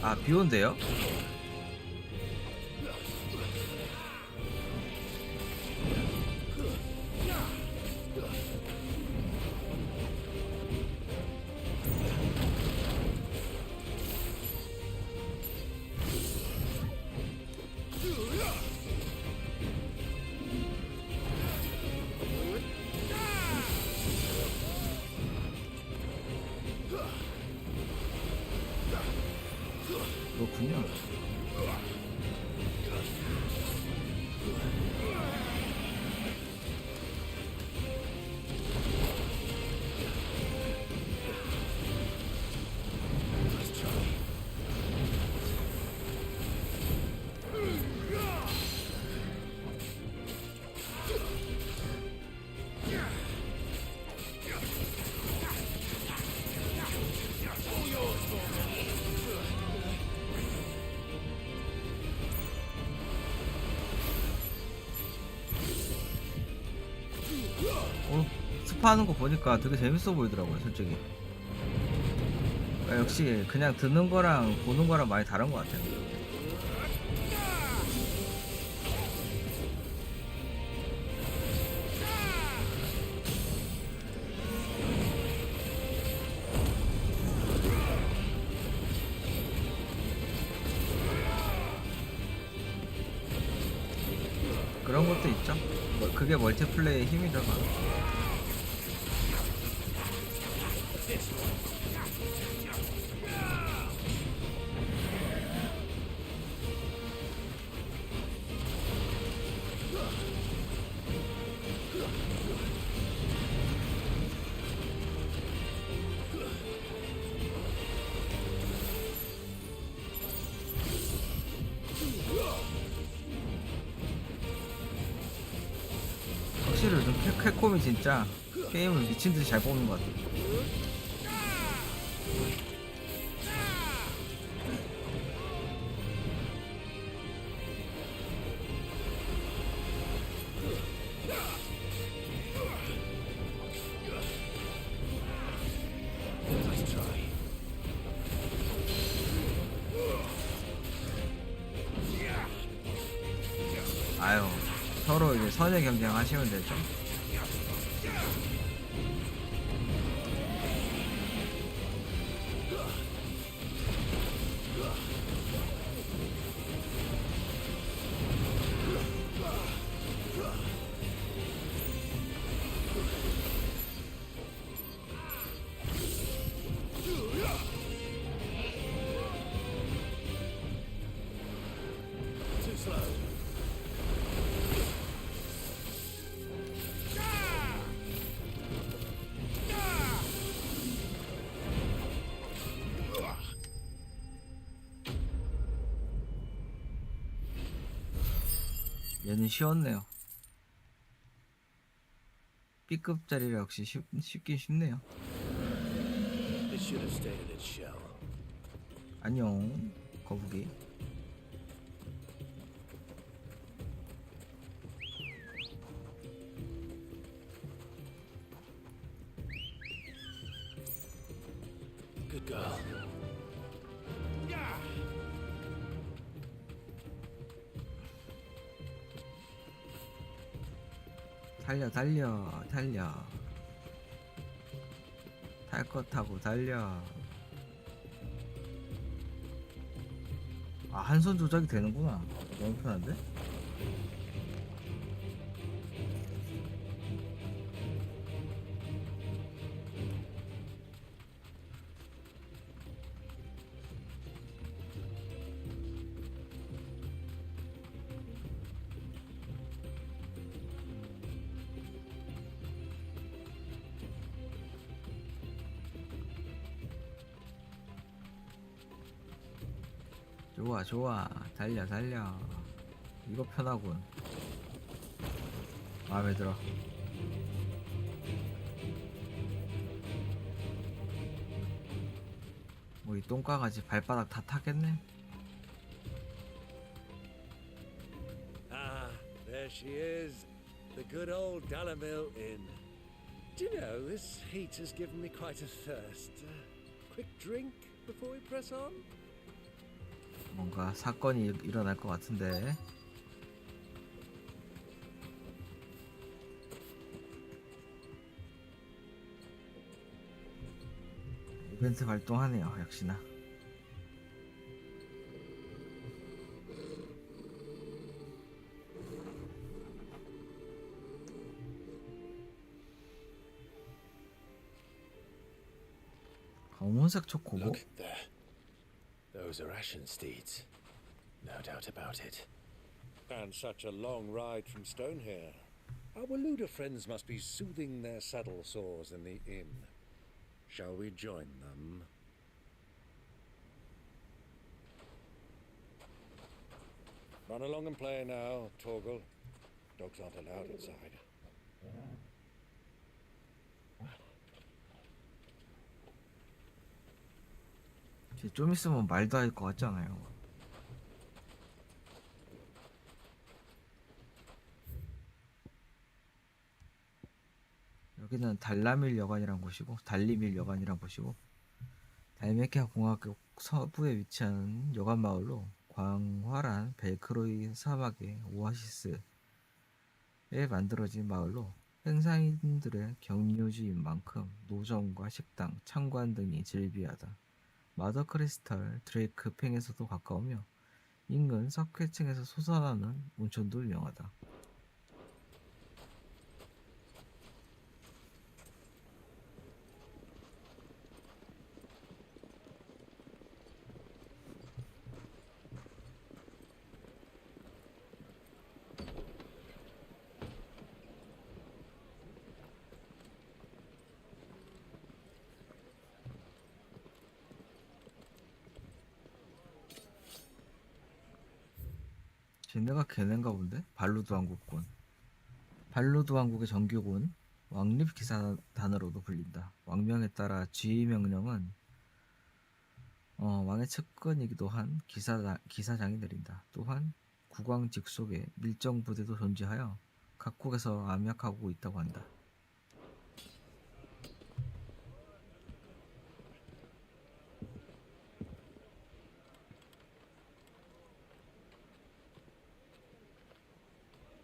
아, 비 온대요? 그렇군요. 스파하는 거 보니까 되게 재밌어 보이더라고요, 솔직히. 역시 그냥 듣는 거랑 보는 거랑 많이 다른 것 같아요. 그런 것도 있죠. 그게 멀티플레이의 힘이죠. 확실히 요즘 캡콤이 진짜 게임을 미친듯이 잘 뽑는 것 같아요. 아유, 서로 이제 선의 경쟁 하시면 되죠. 얘는 쉬웠네요. B급짜리라 역시 쉽긴 쉽네요. It should have stayed in its shell. 안녕, 거북이. Good girl. 달려 달려 달려. 탈 것 타고 달려. 아, 한 손 조작이 되는구나. 너무 편한데? 좋아 좋아 달려 달려. 이거 편하군. 마음에 들어. 우리 똥강아지 발바닥 다 타겠네. Ah, there she is. The good old Dalamil Inn. Do you know, this heat has given me quite a thirst. Quick drink before we press on? 뭔가 사건이 일어날 것 같은데. 이벤트 발동하네요. 역시나. 검은색 초코보? Look there. Those are ashen steeds. No doubt about it. And such a long ride from Stonehair. Our Luda friends must be soothing their saddle sores in the inn. Shall we join them? Run along and play now, Torgal. Dogs aren't allowed inside. 좀 있으면 말도 할 것 같잖아요. 여기는 달라밀 여관이란 곳이고, 달리밀 여관이란 곳이고, 달메키아 공화국 서부에 위치한 여관 마을로 광활한 벨크로이 사막의 오아시스에 만들어진 마을로 행상인들의 경유지인 만큼 노점과 식당, 창관 등이 즐비하다. 마더 크리스탈 드레이크 팽에서도 가까우며 인근 석회층에서 솟아나는 온천도 유명하다. 쟤네가 걔네인가 본데? 발루드 왕국군. 발루드 왕국의 정규군 왕립 기사단으로도 불린다. 왕명에 따라 지휘 명령은 왕의 측근이기도 한 기사장이 내린다. 또한 국왕 직속의 밀정 부대도 존재하여 각국에서 암약하고 있다고 한다.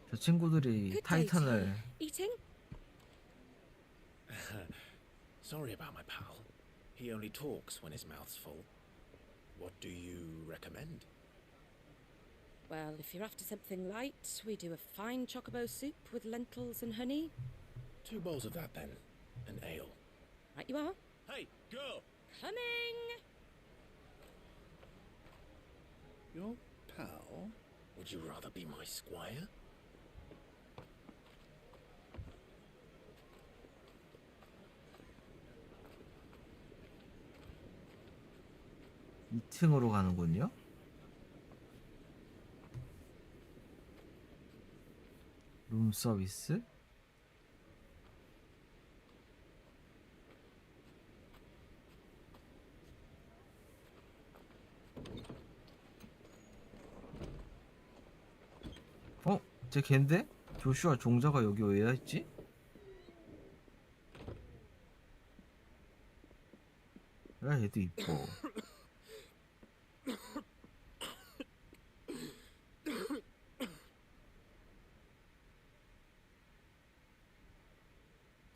저 친구들이 타이탄을 Eating? Sorry about my pal. He only talks when his mouth's full. What do you recommend? Well, if you're after something light, we do a fine chocobo soup with lentils and honey. 2 bowls of that then. An ale. Right you are. Hey, girl! Coming! Your pal? Would you rather be my squire? 이 층으로 가는군요. 룸 서비스? 쟤 걘데? 조슈아 종자가 여기 왜 있지? 야, 얘도 이뻐.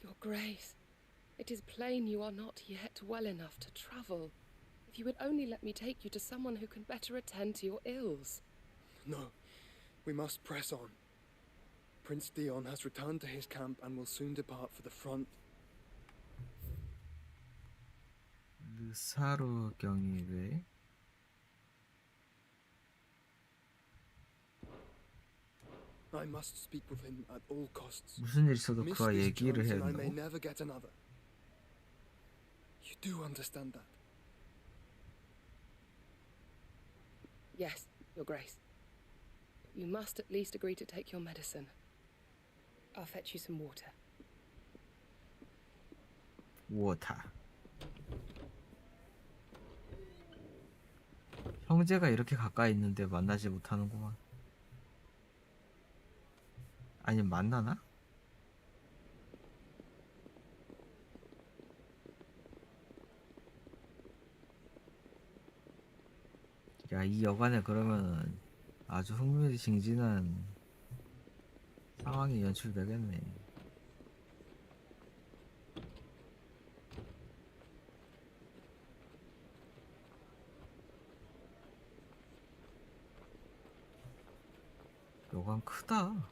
Your Grace, it is plain you are not yet well enough to travel. If you would only let me take you to someone who can better attend to your ills. No, we must press on. Prince Dion has returned to his camp and will soon depart for the front. 르사르 경위회 I must speak with him at all costs. 무슨 일 있어도 Miss 그와 this 얘기를 chance 해야 and I may 된다고? never get another. You do understand that? Yes, Your Grace. But you must at least agree to take your medicine. I'll fetch you some water. 워터. 형제가 이렇게 가까이 있는데 만나지 못하는구만. 아니 만나나? 야, 이 여간에 그러면은 아주 흥미진진한 상황이 연출되겠네. 여간 크다.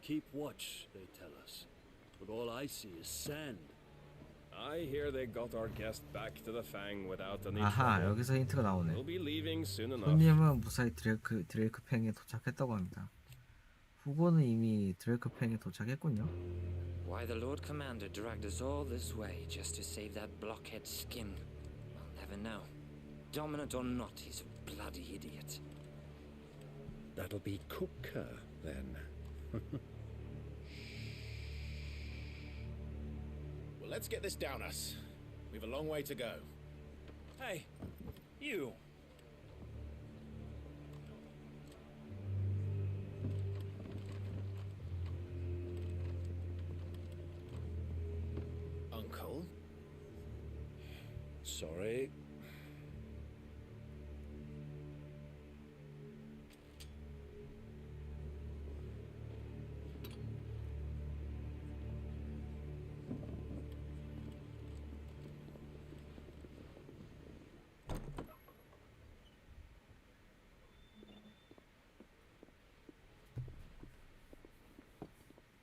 Keep watch, they tell us. But all I see is sand. I hear they got our guest back to the Fang without any 아하, trouble. 여기서 힌트가 나오네. We'll be leaving soon enough. 손님은 무사히 드레이크 팽에 도착했다고 합니다. 후보는 이미 드레이크 팽에 도착했군요. Why the Lord Commander dragged us all this way just to save that blockhead skin, I'll never know. Dominant or not, he's a bloody idiot. That'll be Cooker, then. Well, let's get this down us. We've a long way to go. Hey, you! Uncle? Sorry.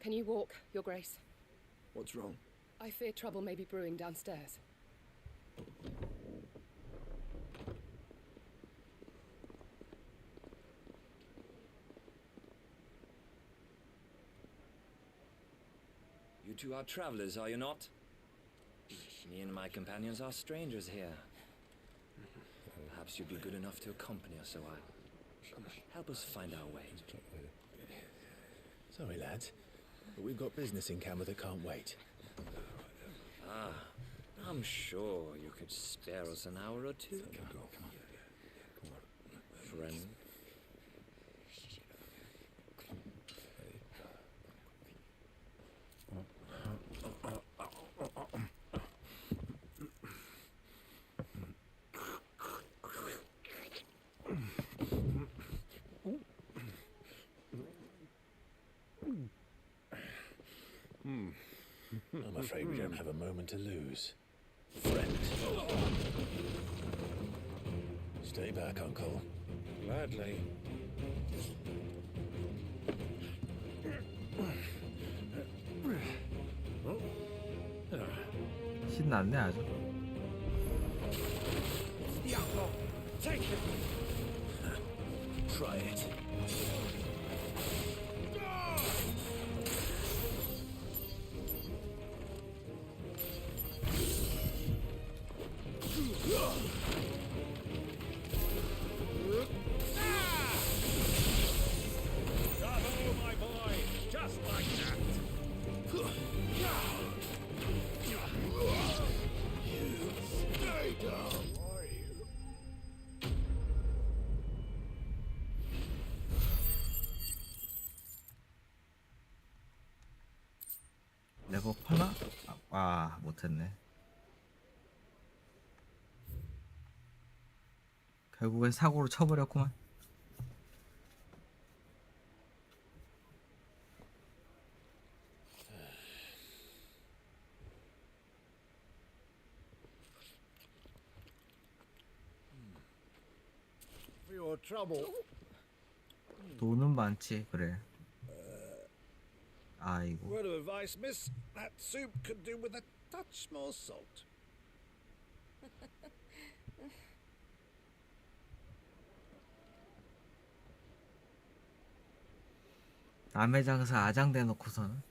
Can you walk, Your Grace? What's wrong? I fear trouble may be brewing downstairs. You two are travelers, are you not? Me and my companions are strangers here. Perhaps you'd be good enough to accompany us a while. Help us find our way. Sorry, lads, but we've got business in camera that can't wait. Ah, I'm sure you could spare us an hour or two. Friend. I'm afraid we don't have a moment to lose. Friend. Stay back, Uncle. Gladly. 신났네 아주. Try it. Bravo, my boy! Just like that! Stay down, are you? 레버 파나? 아 못했네. 결국엔 사고로 쳐버렸구만. For your trouble. 돈은 많지 그래. 아이고. Word of advice, miss. That soup could do with a touch more salt. 남의 장사 아장대 놓고서는.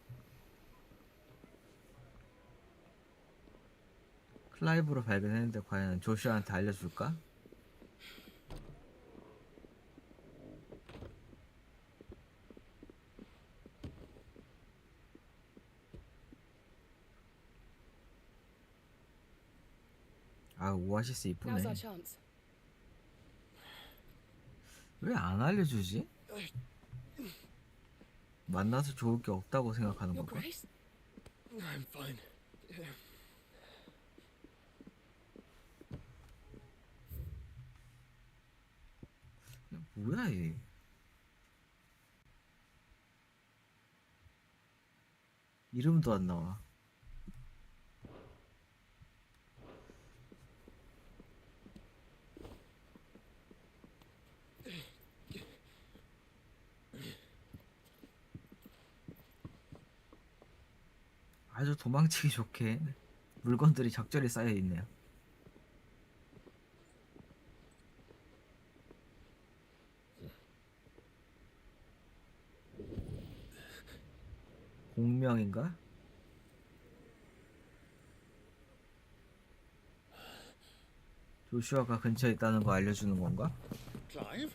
클라이브로 발견했는데 과연 조슈아한테 알려줄까? 아, 오아시스 이쁘네. Now's our chance. 왜 안 알려주지? 만나서 좋을 게 없다고 생각하는 Your 건가? Grace? I'm fine. 뭐야 얘? 이름도 안 나와. 아주 도망치기 좋게 물건들이 적절히 쌓여 있네요. 공명인가? 조슈아가 근처에 있다는 거 알려주는 건가? Clive?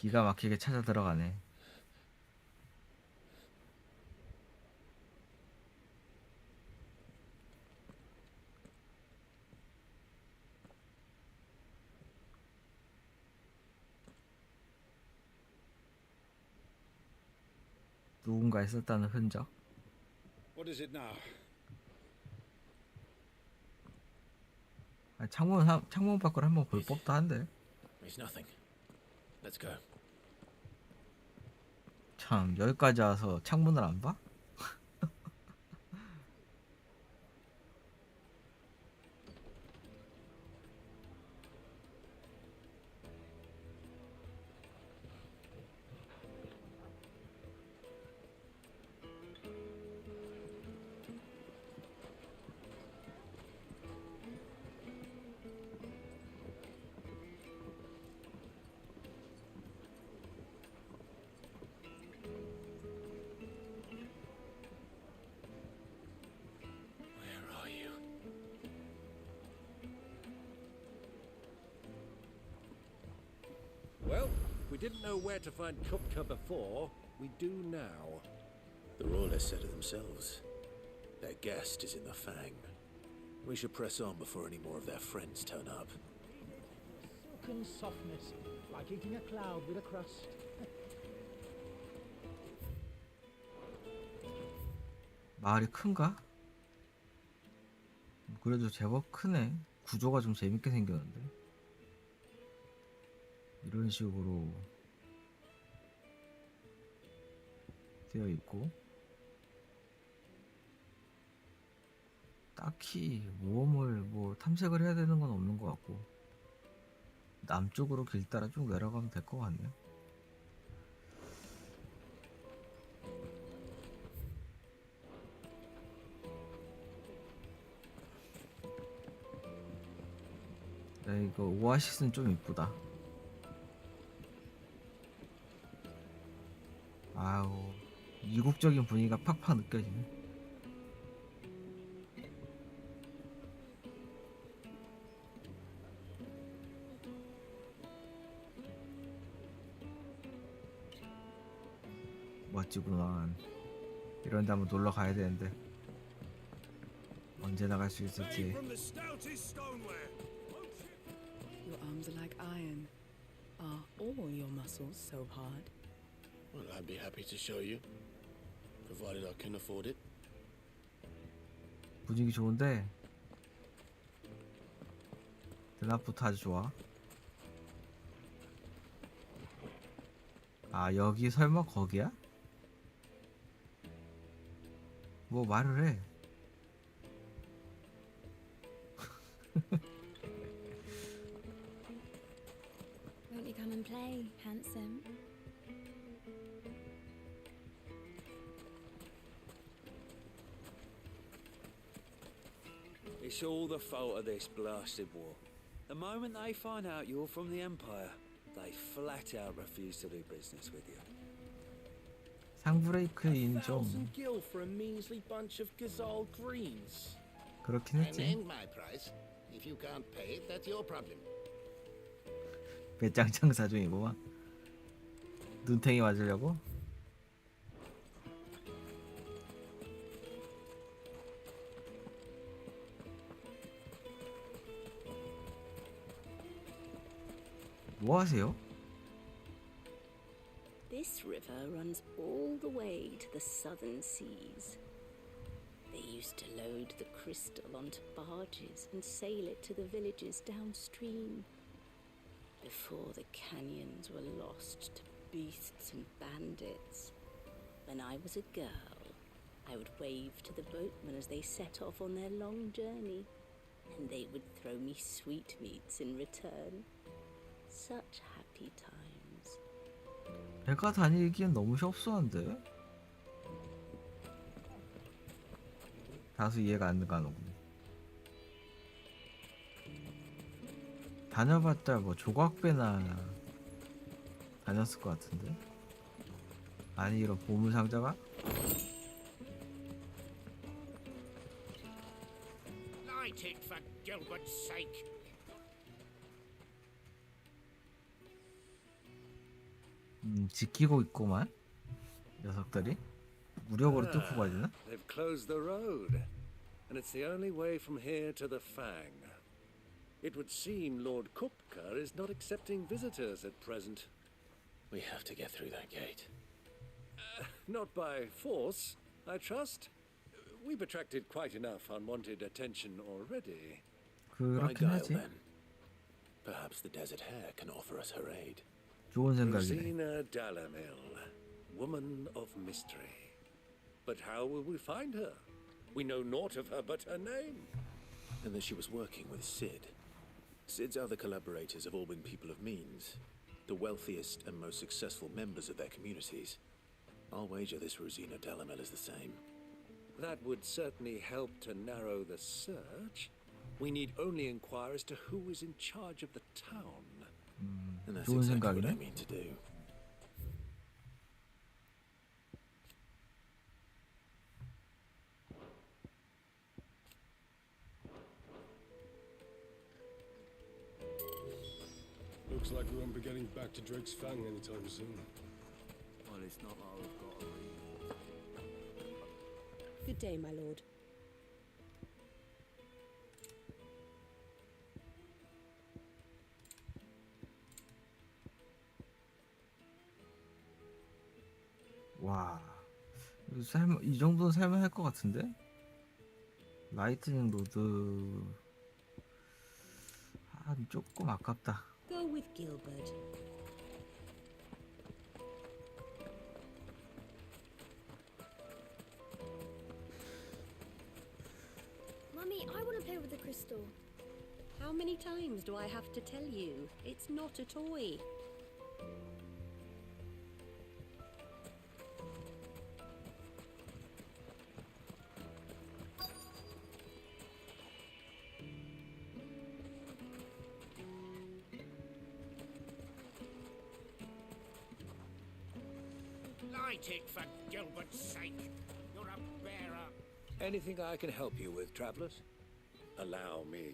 기가 막히게 찾아 들어가네. 누군가 있었다는 흔적. What is it now? 아, 창문 밖으로 한번 볼 법도 한데. It's nothing. Let's go. 참, 여기까지 와서 창문을 안 봐? Where are you? Well, we didn't know where to find Kupka before. We do now. The Royalists said it themselves. Their guest is in the Fang. We should press on before any more of their friends turn up. Silken softness, like eating a cloud with a crust. 마을이 큰가? 그래도 제법 크네. 구조가 좀 재밌게 생겼는데. 이런 식으로 되어 있고, 딱히 모험을 뭐 탐색을 해야 되는 건 없는 것 같고, 남쪽으로 길 따라 쭉 내려가면 될 것 같네요. 네, 이거 오아시스는 좀 이쁘다. 아우, 이국적인 분위기가 팍팍 느껴지네. 멋지구만. 이런 데 한번 놀러 가야 되는데 언제 나갈 수 있을지. From the stoutest stoneware. Your arms are like iron. Are all your muscles so hard? Well, I'd be happy to show you, provided I can afford it. 분위기 좋은데 드랍부터 아주 좋아. 아, 여기 설마 거기야? 뭐 말을 해. Won't you come and play, handsome? It's all the fault of this blasted war. The moment they find out you're from the Empire, they flat out refuse to do business with you. 상브레이크인 좀 1,000 gil for a measly bunch of Gazal greens. 그렇긴 I 했지. named my price. If you can't pay it, that's your problem. 배짱짱 사중이구만. 눈탱이 맞으려고? 뭐 하세요? This river runs all the way to the southern seas. They used to load the crystal onto barges and sail it to the villages downstream. Before the canyons were lost to beasts and bandits. When I was a girl, I would wave to the boatmen as they set off on their long journey, and they would throw me sweetmeats in return. Such happy times. 배가 다니기엔 너무 협소한데? 다소 이해가 안 가는군. 다녀봤자 뭐 조각배나 다녔을 것 같은데? 아니 이런 보물상자가? Light it for Gilbert's sake. 지키고 있구만 녀석들이. 무력으로 뚫고 가야 되나? They've closed the road, and it's the only way from here to the Fang. It would seem Lord Kupka is not accepting visitors at present. We have to get through that gate. Not by force, I trust. We've attracted quite enough unwanted attention already. By 그렇긴 guile, 하지. then. Perhaps the Desert Hare can offer us her aid. 좋은 생각이네. Rosina Dalamil, woman of mystery. But how will we find her? We know naught of her but her name. And that she was working with Sid. Sid's other collaborators have all been people of means, the wealthiest and most successful members of their communities. I'll wager this Rosina Dalamil is the same. That would certainly help to narrow the search. We need only inquire as to who is in charge of the town. And that's 좋은 exactly what I 생각이네. mean to do. Looks like we won't be getting back to Drake's Fang anytime soon. Well, it's not all we've got to read. Good day, my lord. 와, 이 정도는 살만할 것 같은데? 라이트닝 로드 조금 아깝다. Go with Gilbert. Mummy, I want to play with the crystal. How many times do I have to tell you? It's not a toy. Light it for Gilbert's sake. You're a bearer. Anything I can help you with, travelers? Allow me.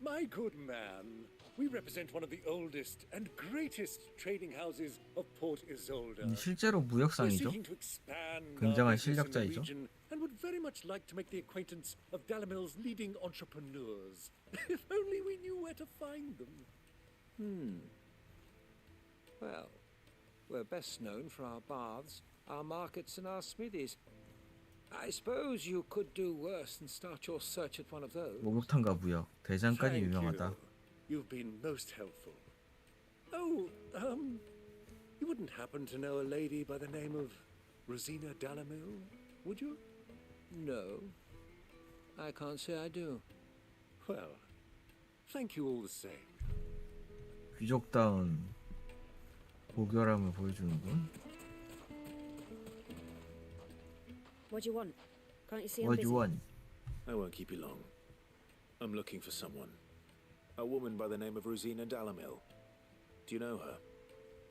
My good man, we represent one of the oldest and greatest trading houses of Port Isolde. 실제로 We're 무역상이죠. seeking to expand our 굉장한 business in the 실력자이죠. region and would very much like to make the acquaintance of Dalamil's leading entrepreneurs. If only we knew where to find them. Well, we're best known for our baths, our markets, and our smithies. I suppose you could do worse than start your search at one of those. 목욕탕과 무역, 대장간이 Thank 유명하다. you. You've been most helpful. Oh, you wouldn't happen to know a lady by the name of Rosina Dalamil, would you? No, I can't say I do. Well, thank you all the same. 귀족다운 고결함을 보여주는군. What do you want? Can't you see I'm What do busy? you want? I won't keep you long. I'm looking for someone. A woman by the name of Rosina Dalamil. Do you know her?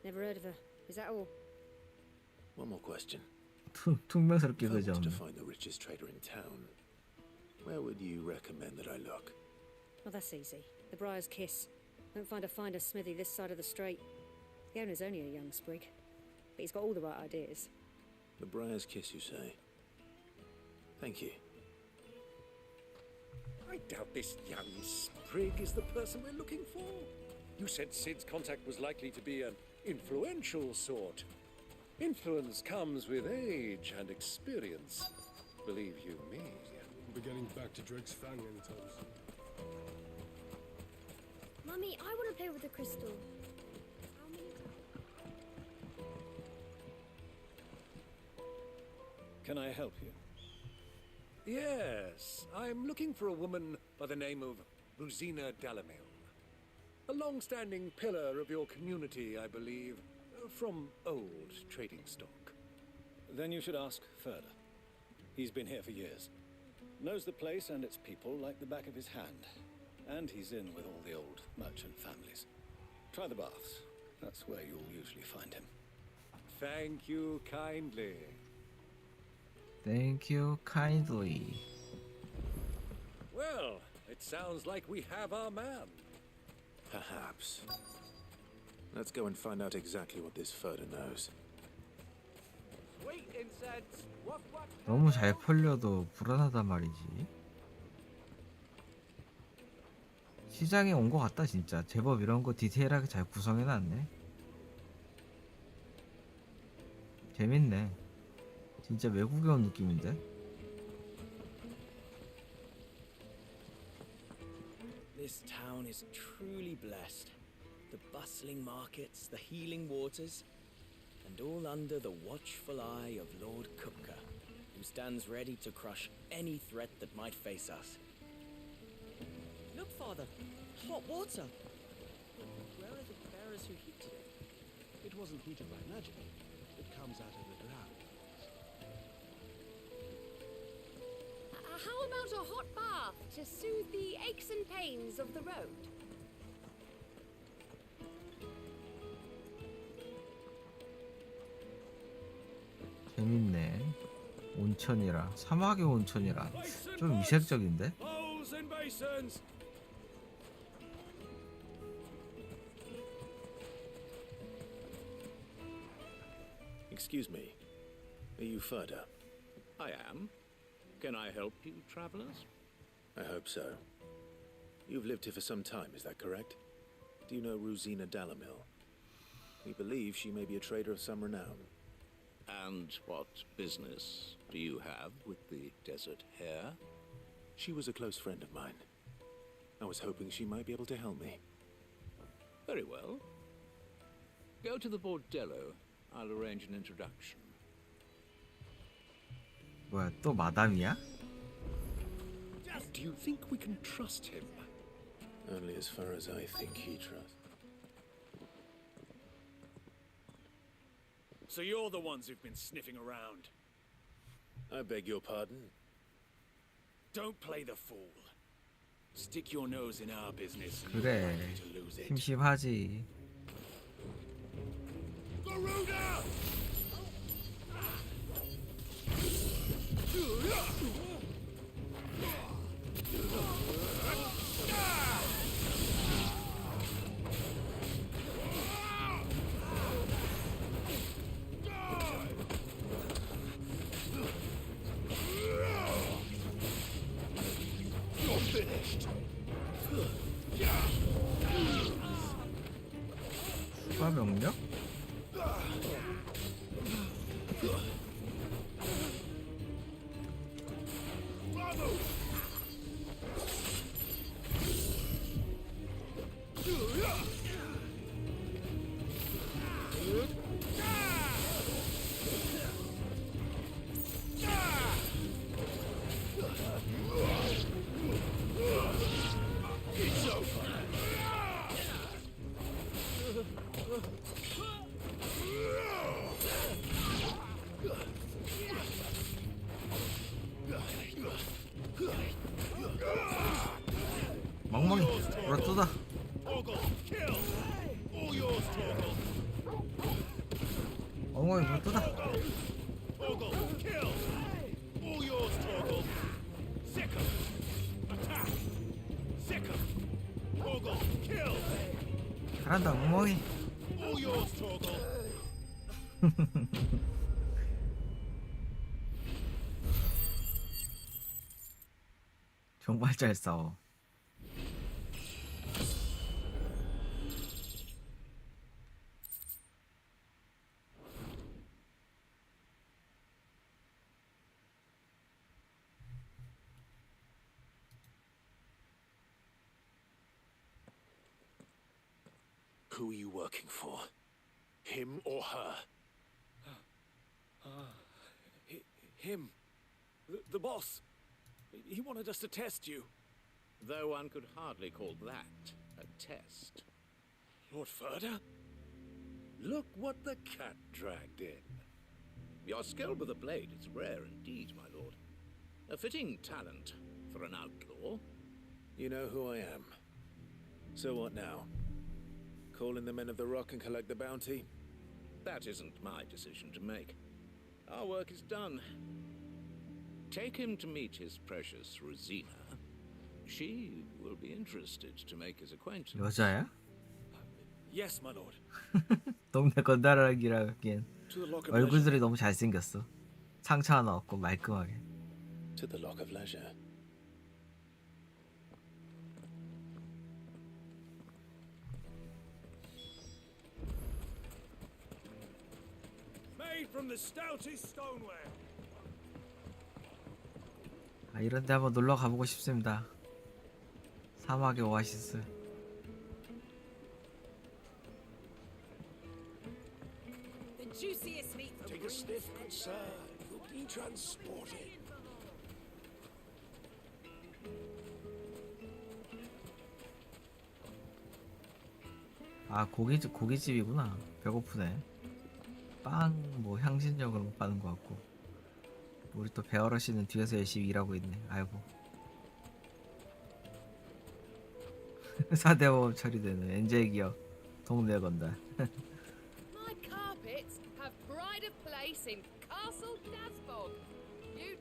Never heard of her. Is that all? One more question. 퉁명스럽게 If I 그죠. wanted to find the richest trader in town, where would you recommend that I look? Oh, that's easy. The Briar's Kiss. Won't find a finer smithy this side of the strait. The owner's only a young sprig, but he's got all the right ideas. The Briar's Kiss, you say? Thank you. I doubt this young sprig is the person we're looking for. You said Sid's contact was likely to be an influential sort. Influence comes with age and experience. Believe you me. We'll be getting back to Drake's Fang anytime soon. Mummy, I want to play with the crystal. How many times? Can I help you? Yes, I'm looking for a woman by the name of Rosina Dalamil. A long-standing pillar of your community, I believe, from old trading stock. Then you should ask further. He's been here for years. Knows the place and its people like the back of his hand. And he's in with all the old merchant families. Try the baths. That's where you'll usually find him. Thank you kindly. Thank you kindly. Well, it sounds like we have our man. Perhaps. Let's go and find out exactly what this Furter knows. Sweet incense. What? 너무 잘 팔려도 불안하단 말이지. 시장에 온 것 같다 진짜. 제법 이런 거 디테일하게 잘 구성해놨네. 재밌네. 진짜 외국에 온 느낌인데. This town is truly blessed. The bustling markets, the healing waters, and all under the watchful eye of Lord Kupka, who stands ready to crush any threat that might face us. Look, Father, hot water. Where are the bearers who heated it? It wasn't heated by magic. It comes out of the ground. How about a hot bath to soothe the aches and pains of the road? 재밌네. 온천이라 사막의 온천이라 좀 이색적인데. Bowls and basins. Excuse me. Are you Furter? I am. Can I help you, travelers? I hope so. You've lived here for some time, is that correct? Do you know Rosina Dalamil? We believe she may be a trader of some renown. And what business do you have with the desert hare? She was a close friend of mine. I was hoping she might be able to help me. Very well. Go to the bordello. I'll arrange an introduction. 뭐야 또 마담이야? Do you think we can trust him? Only as far as I think he trusts. So you're the ones who've been sniffing around. I beg your pardon? Don't play the fool. Stick your nose in our business and 그래. you're likely to lose it. 심심하지. Garuda! You're finished. 추가 명령? It's over. 멍멍이 물어뜯어. 멍멍이 물어뜯어. 잘한다 멍멍이. 정말 잘 싸워. Who are you working for? Him or her? Him. The boss. He wanted us to test you. Though one could hardly call that a test. Lord Furder? Look what the cat dragged in. Your skill with the blade is rare indeed, my lord. A fitting talent for an outlaw. You know who I am. So what now? Call in the Men of the Rock and collect the bounty? That isn't my decision to make. Our work is done. Take him to meet his precious Rosina. She will be interested to make his acquaintance. 여자야? Yes, my lord. 동네 건달아기라기엔 To the Lock of 얼굴들이 너무 잘생겼어. 상처 하나 없고 말끔하게. To the Lock of Leisure. Made from the stoutest stoneware. 아, 이런 데 한번 놀러 가보고 싶습니다. 사막의 오아시스. The juiciest meat for Take a sniff, good sir. You'll be transported. 아, 고깃집이구나. 배고프네. 빵 뭐 향신료를 못 받은 것 같고. 우리 또 배어러 씨는 뒤에서 열심히 일하고 있네. 아이고. 사대보험 처리되는 엔젤 기업 동네 건달. My carpets have pride of place in Castle Dasbog. You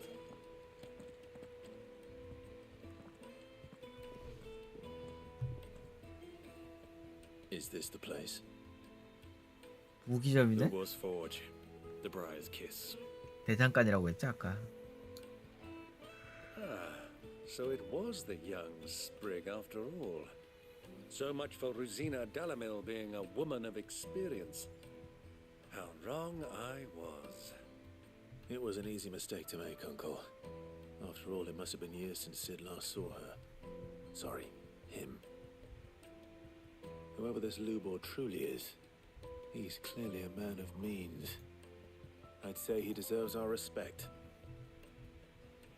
Is this the place? 무기점이네? Lubor's Forge. The Briar's Kiss. 대장간이라고 했지 아까. So it was the young sprig after all. So much for Rosina Dalamil being a woman of experience. How wrong I was. It was an easy mistake to make, Uncle. After all, it must have been years since Sid last saw her. Sorry, him. Whoever this Lubor truly is, he's clearly a man of means. I'd say he deserves our respect.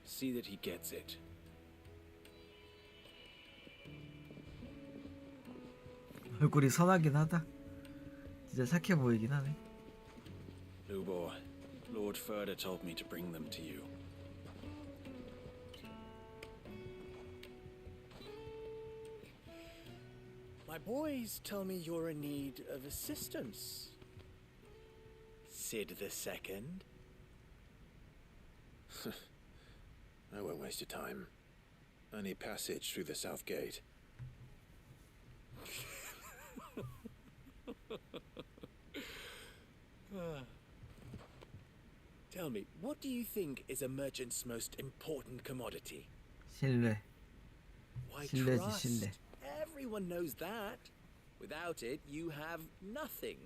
See that he gets it. 얼굴이 선하긴 하다. 진짜 착해 보이긴 하네. Lubor, Lord Furder told me to bring them to you. My boys tell me you're in need of assistance. Sid the Second? I won't waste your time. I need passage through the south gate. Tell me, what do you think is a merchant's most important commodity? 신뢰. Why, 신뢰지, trust. 신뢰. Everyone knows that. Without it, you have nothing.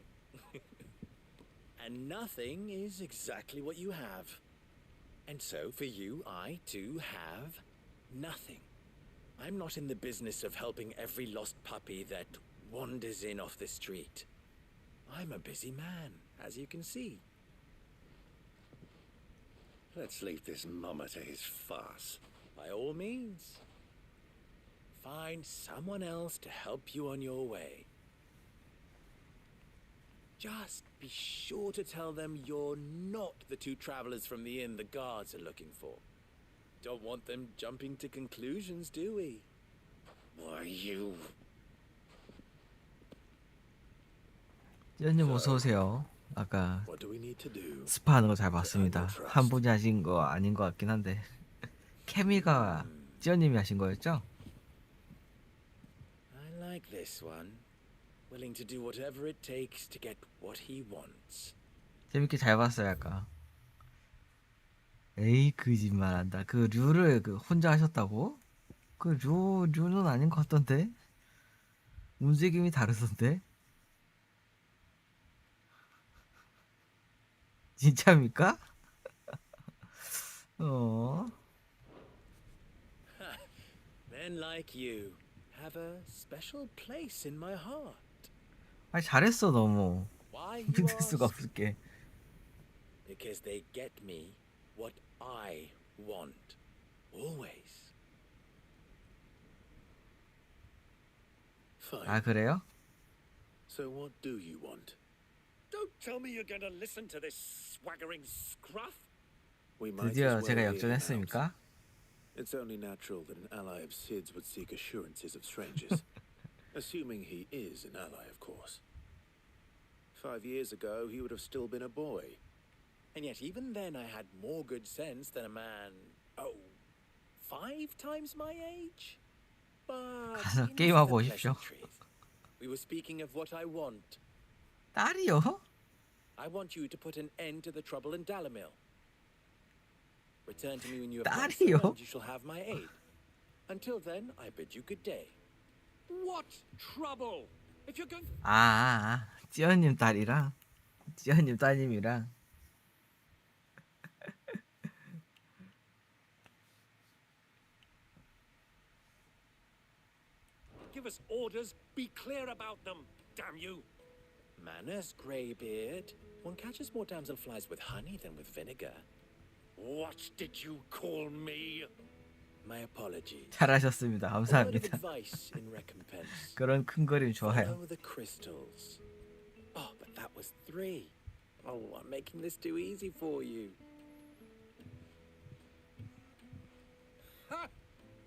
And nothing is exactly what you have. And so, for you, I, too, have nothing. I'm not in the business of helping every lost puppy that wanders in off the street. I'm a busy man, as you can see. Let's leave this mummer to his farce. By all means. Find someone else to help you on your way. Just be sure to tell them you're not the two travelers from the inn the guards are looking for. Don't want them jumping to conclusions, do we? Why, You. 찌연님 어서 오세요. 아까 What do we need to do? 스파하는 거 잘 봤습니다. 한 분이 하신 거 아닌 것 같긴 한데 케미가 찌연님이 하신 거였죠? I like this one. Willing to do whatever it takes to get what he wants. 재밌게 잘 봤어요 아까. 에이 거짓말한다. 그 류를 그 혼자 하셨다고? 그 류는 아닌 것 같던데? 움직임이 다르던데? 진짜입니까? Men like you have a special place in my heart. 아니 잘했어 너무. Why you 믿을 수가 ask? 없을게. Because they get me what I want. Always. Fine. 아 그래요? So what do you want? Don't tell me you're going to listen to this swaggering scruff. We might 드디어 as well 제가 hear him out. 역전했습니까? It's only natural that an ally of Sid's would seek assurances of strangers. Assuming he is an ally, of course. 5 years ago, he would have still been a boy. And yet even then I had more good sense than a man, 5 times my age? But 가서 enough 게임하고 of the 오십시오. pleasantries. We were speaking of what I want. 딸이요? I want you to put an end to the trouble in Dalamil. Return to me when you have done so, 딸이요? and you shall have my aid. Until then, I bid you good day. What trouble? If you're going... 찌연님 딸이랑 찌연님 따님이랑 Give us orders. Be clear about them. Damn you. Manners, Greybeard. One catches more damselflies with honey than with vinegar. What did you call me? My apologies. 잘하셨습니다. A word of 감사합니다. advice in recompense. 그런 큰 그림 좋아요. Follow the crystals. Oh, but that was 3. Oh, I'm making this too easy for you. Ha!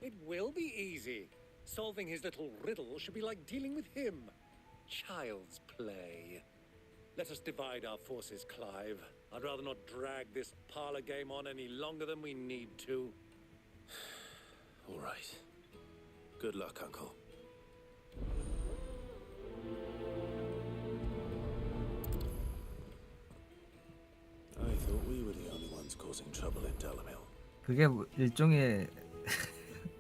It will be easy. Solving his little riddle should be like dealing with him. Child's play. Let us divide our forces, Clive. I'd rather not drag this parlor game on any longer than we need to. All right. Good luck, Uncle. I thought we were the only ones causing trouble in Dalamil. 그게 일종의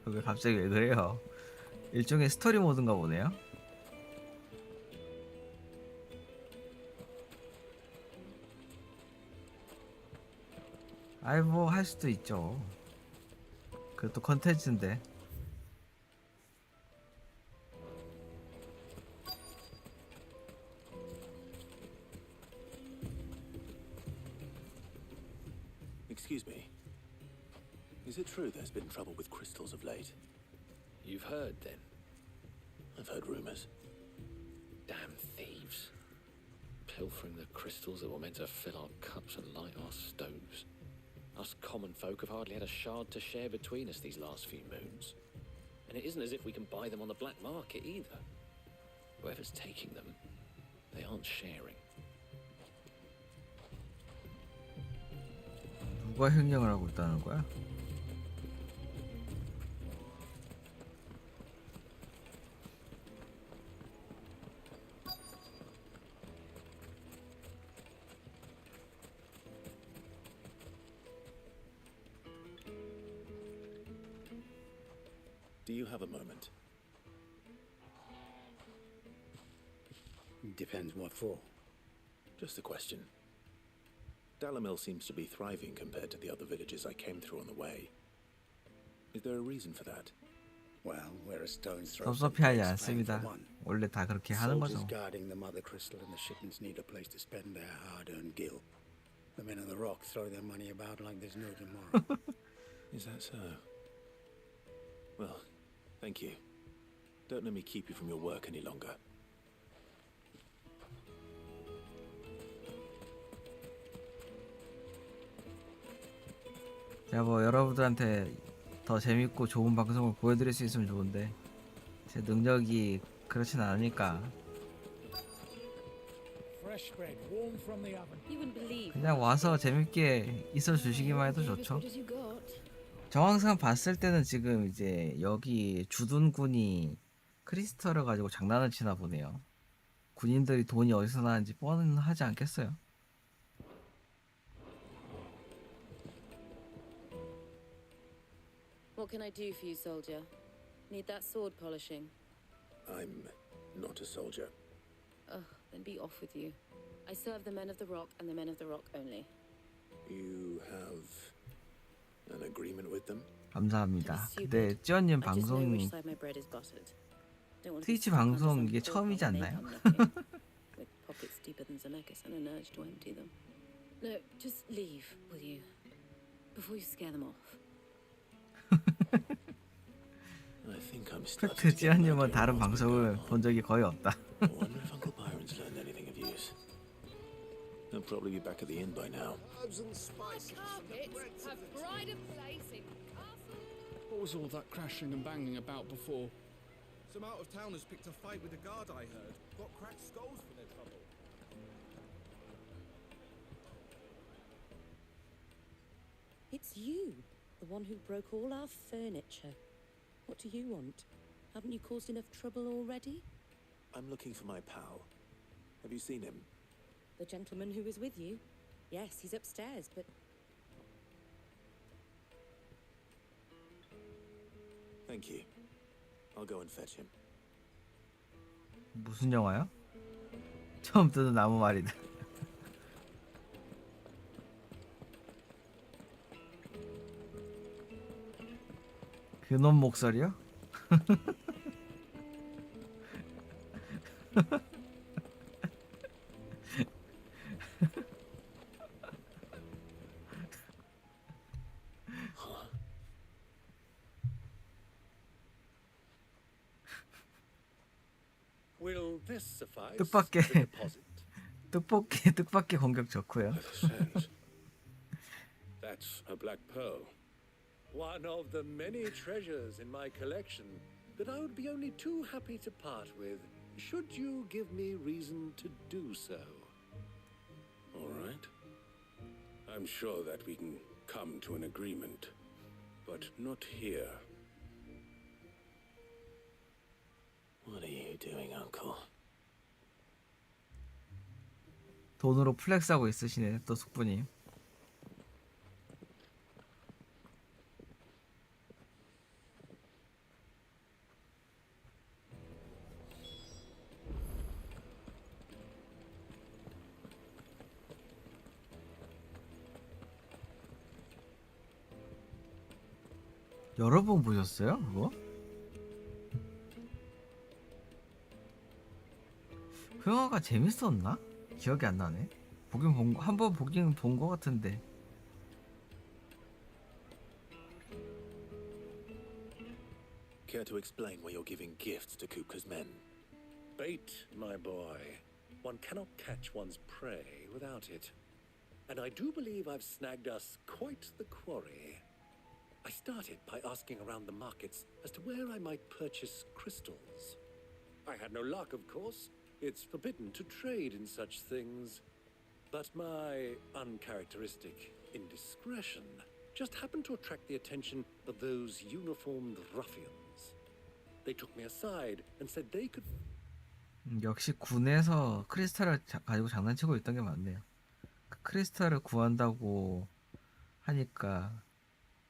왜 갑자기 왜 그래요? 일종의 스토리 모드인가 보네요. 아이 뭐 할 수도 있죠. 그것도 컨텐츠인데. Excuse me. Is it true there's been trouble with crystals of late? You've heard, then? I've heard rumors. Damn thieves. Pilfering the crystals that were meant to fill our cups and light our stoves. Us common folk have hardly had a shard to share between us these last few moons. And it isn't as if we can buy them on the black market either. Whoever's taking them, they aren't sharing. 누가 횡령을 하고 있다는 거야? Do you have a moment? Depends what for. Just a question. Dalamil seems to be thriving compared to the other villages I came through on the way. Is there a reason for that? Well, we're a stone's throw. from 섭섭해하지 Drake's Plain, for 않습니다. one. 원래 다 그렇게 하는 Soldiers 거죠. guarding the mother crystal and the shipments need a place to spend their hard-earned gil. The men on the rock throw their money about like there's no tomorrow. Is that so? Well, thank you. Don't let me keep you from your work any longer. 제가 뭐 여러분들한테 더 재밌고 좋은 방송을 보여드릴 수 있으면 좋은데 제 능력이 그렇진 않으니까 Fresh bread, warm from the oven. You wouldn't believe. 그냥 와서 재밌게 있어 주시기만 해도 좋죠. What have you got? 저 항상 봤을 때는 지금 이제 여기 주둔군이 크리스탈을 가지고 장난을 치나 보네요. 군인들이 돈이 어디서 나는지 뻔하지 않겠어요? What can I do for you, soldier? Need that sword polishing? I'm not a soldier. Ugh, then be off with you. I serve the men of the rock and the men of the rock only. You have an agreement with them? 감사합니다. 근데 찌언님 I just know 방송 which side my bread is buttered. Don't want to be 트위치 stuck under 방송 some 이게 poor 처음이지 colony 않나요? come knocking, with pockets deeper than Zemeckis and an urge to empty them. No, just leave, will you? Before you scare them off. I think I'm starting 팩트 to get an 찌언님은 idea 다른 of what's been 방송을 going on. 본 적이 거의 없다. I wonder if Uncle Byron's learned anything of use. They'll probably be back at the inn by now. Herbs and spices. Carpets have pride of place in castle. What was all that crashing and banging about before? Some out-of-towners picked a fight with a guard, I heard. Got cracked skulls for their trouble. It's you, the one who broke all our furniture. What do you want? Haven't you caused enough trouble already? I'm looking for my pal. Have you seen him? The gentleman who was with you? Yes, he's upstairs, but Thank you. I'll go and fetch him. 무슨 영화요? 처음 듣는 아무 말이다. 그놈 목소리요? Will this suffice? 뜻밖의 The deposit. 뜻밖의 공격 좋고요. That's a black pearl. One of the many treasures in my collection that I would be only too happy to part with, should you give me reason to do so. All right. I'm sure that we can come to an agreement, but not here. What are you doing, Uncle? 돈으로 플렉스하고 있으시네 또 숙부님. 여러 번 보셨어요 그거? 그 영화가 재밌었나? 기억이 안 나네. 한 번 보긴 본 거 같은데. Care to explain why you're giving gifts to Kupka's men? Bait, my boy. One cannot catch one's prey without it. And I do believe I've snagged us quite the quarry. I started by asking around the markets as to where I might purchase crystals. I had no luck, of course. It's forbidden to trade in such things. But my uncharacteristic indiscretion just happened to attract the attention of those uniformed ruffians. They took me aside and said they could... 역시 군에서 크리스탈을 가지고 장난치고 있던 게 맞네요. 크리스탈을 구한다고 하니까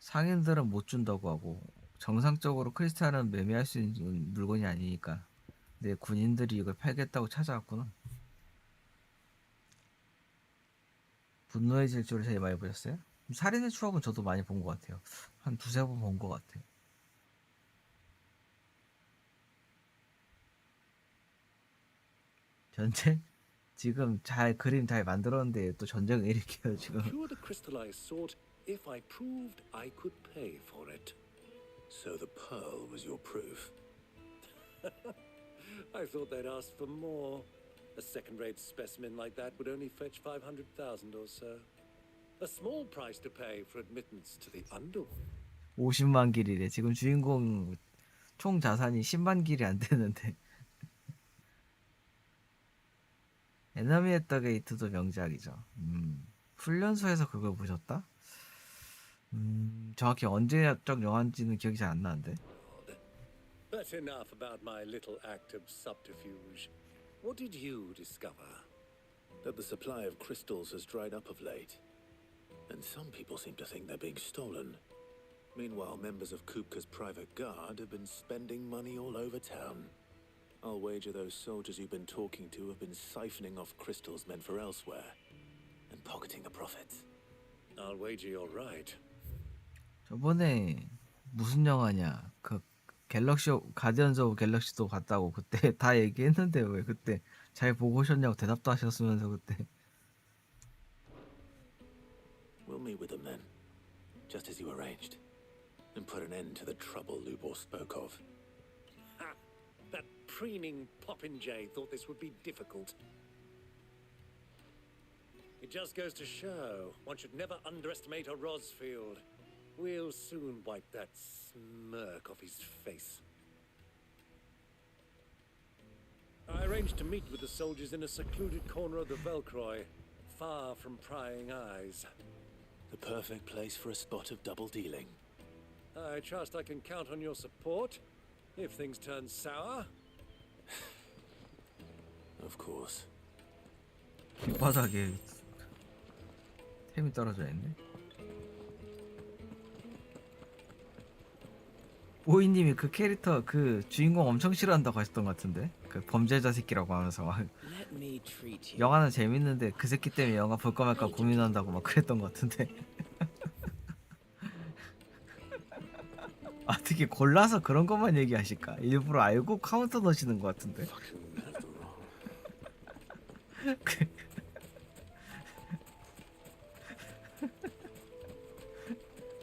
상인들은 못 준다고 하고 정상적으로 크리스탈은 매매할 수 있는 물건이 아니니까 내 군인들이 이걸 팔겠다고 찾아왔구나. 분노의 질주를 제일 많이 보셨어요? 살인의 추억은 저도 많이 본 것 같아요. 한 두세 번 본 것 같아요. 전쟁? 지금 잘 그림 잘 만들었는데 또 전쟁을 일으켜요 지금. Procure the crystallized sword if I proved I could pay for it. So the pearl was your proof? I thought they'd ask for more. A second-rate specimen like that would only fetch 500,000 or so. A small price to pay for admittance to the underworld. 50만 길이래. 지금 총 자산이 10만 길이 안 되는데. 에너미 앳 더 게이트도 명작이죠. 훈련소에서 그걸 보셨다? 정확히 언제적 영화인지는 기억이 잘 안 나는데. But enough about my little act of subterfuge. What did you discover? That the supply of crystals has dried up of late. And some people seem to think they're being stolen. Meanwhile, members of Kupka's private guard have been spending money all over town. I'll wager those soldiers you've been talking to have been siphoning off crystals meant for elsewhere and pocketing the profits. I'll wager you're right. 저번에 무슨 영화냐? 그 갤럭시 가디언즈 오브 갤럭시도 봤다고 그때 다 얘기했는데 왜 그때 잘 보고 오셨냐고 대답도 하셨으면서 그때. We'll meet with them then, just as you arranged, and put an end to the trouble Lubor spoke of. Ha! That preening popinjay thought this would be difficult. It just goes to show one should never underestimate a Rosfield. We'll soon wipe that smirk off his face. I arranged to meet with the soldiers in a secluded corner of the Velcroy, far from prying eyes. The perfect place for a spot of double dealing. I trust I can count on your support if things turn sour. Of course. 길바닥에 템이 떨어져 있네. 보이님이 그 캐릭터 그 주인공 엄청 싫어한다고 하셨던 것 같은데, 그 범죄자 새끼라고 하면서 막 Let me treat you. 영화는 재밌는데 그 새끼 때문에 영화 볼까 말까 고민한다고 막 그랬던 것 같은데. 아, 되게 골라서 그런 것만 얘기하실까? 일부러 알고 카운터 넣으시는 것 같은데.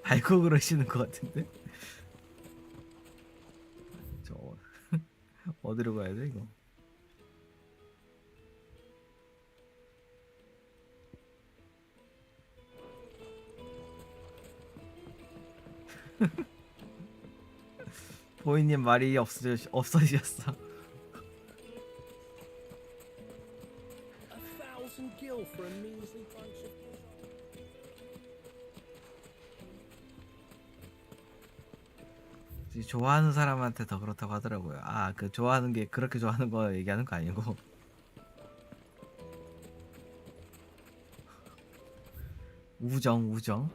알고 그러시는 것 같은데. 저 어디로 가야 돼 이거? 보이님 말이 없어지셨어. A 1,000 gil for a measly bunch of. 좋아하는 사람한테 더 그렇다고 하더라고요. 아, 그 좋아하는 게 그렇게 좋아하는 거 얘기하는 거 아니고. 우정.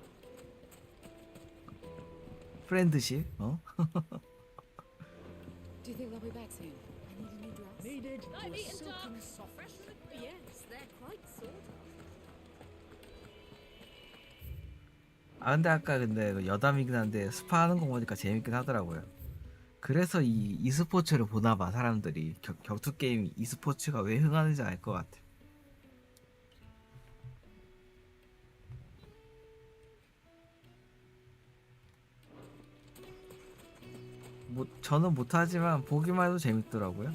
프렌드십, 어? Do you think they'll be back soon? I need a new dress. Needed. I've eaten silken duck. soft. Fresh from the Yes, they're quite sought 아, 근데 아까 근데 여담이긴 한데 스파하는 거 보니까 재밌긴 하더라고요. 그래서 이 e스포츠를 보나봐 사람들이. 격투 게임 e스포츠가 왜 흥하는지 알 것 같아. 뭐 저는 못하지만 보기만 해도 재밌더라고요.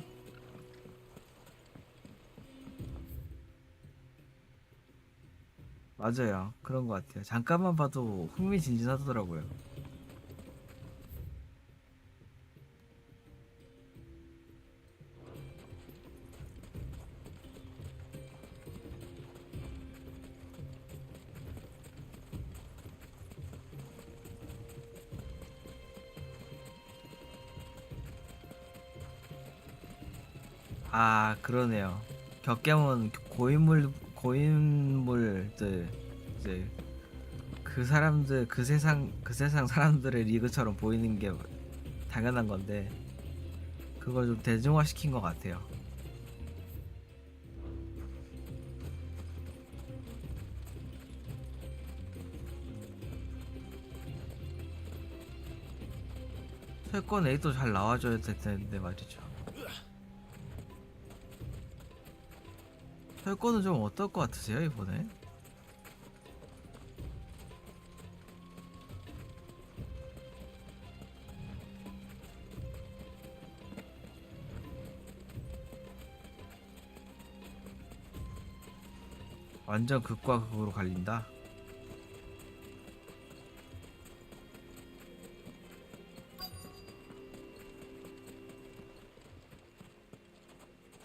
맞아요, 그런 것 같아요. 잠깐만 봐도 흥미진진하더라고요. 아, 그러네요. 격겜은 고인물들 이제 그 사람들 그 세상 사람들의 리그처럼 보이는 게 당연한 건데 그걸 좀 대중화 시킨 것 같아요. 설권 A도 잘 나와줘야 될 텐데 말이죠. 설권은 좀 어떨 것 같으세요 이번에? 완전 극과 극으로 갈린다.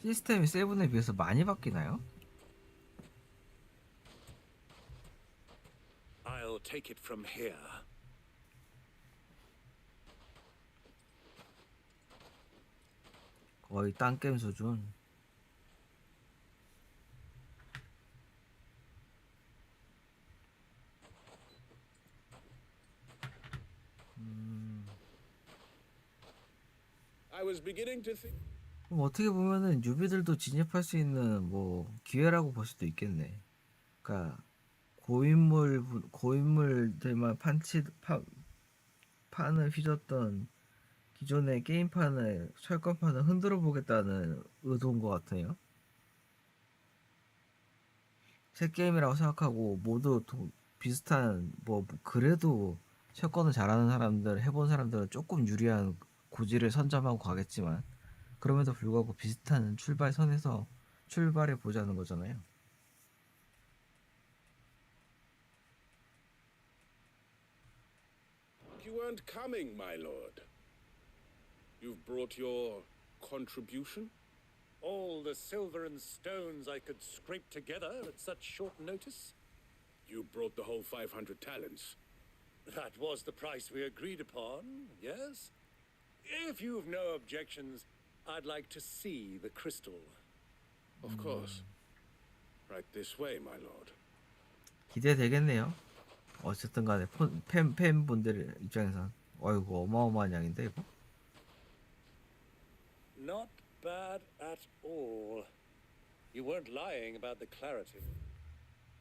시스템이 세븐에 비해서 많이 바뀌나요? I'll take it from here. 거의 딴 게임 수준. I was beginning to think. 그럼 어떻게 보면은 뉴비들도 진입할 수 있는 뭐 기회라고 볼 수도 있겠네. 그러니까 고인물들만 판을 휘젓던 기존의 게임판을 철권판을 흔들어 보겠다는 의도인 것 같아요. 새 게임이라고 생각하고 모두 비슷한 뭐 그래도 철권을 잘하는 사람들 해본 사람들은 조금 유리한 고지를 선점하고 가겠지만 그럼에도 불구하고 비슷한 출발선에서 출발해 보자는 거잖아요. You weren't coming, my lord. You've brought your contribution? All the silver and stones I could scrape together at such short notice? You brought the whole 500 talents. That was the price we agreed upon, yes? If you've no objections, I'd like to see the crystal. Of course. Right this way, my lord. 기대되겠네요. 어쨌든 간에 팬분들 입장에선 어이구 어마어마한 양인데 이거. Not bad at all. You weren't lying about the clarity.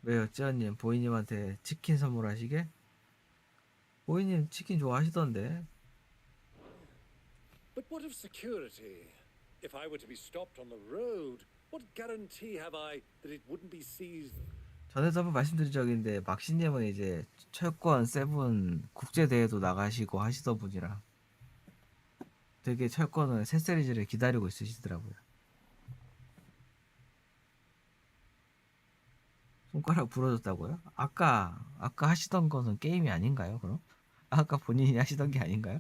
왜요, 찌아님? 보이님한테 치킨 선물하시게? 보이님 치킨 좋아하시던데. But what of security? If I were to be stopped on the road, what guarantee have I that it wouldn't be seized? 전에도 한번 말씀드린 적이 있는데 막시님은 이제 철권 세븐 국제대회도 나가시고 하시던 분이라 되게 철권은 새 시리즈를 기다리고 있으시더라고요. 손가락 부러졌다고요? 아까 하시던 거는 게임이 아닌가요? 그럼? 아까 본인이 하시던 게 아닌가요?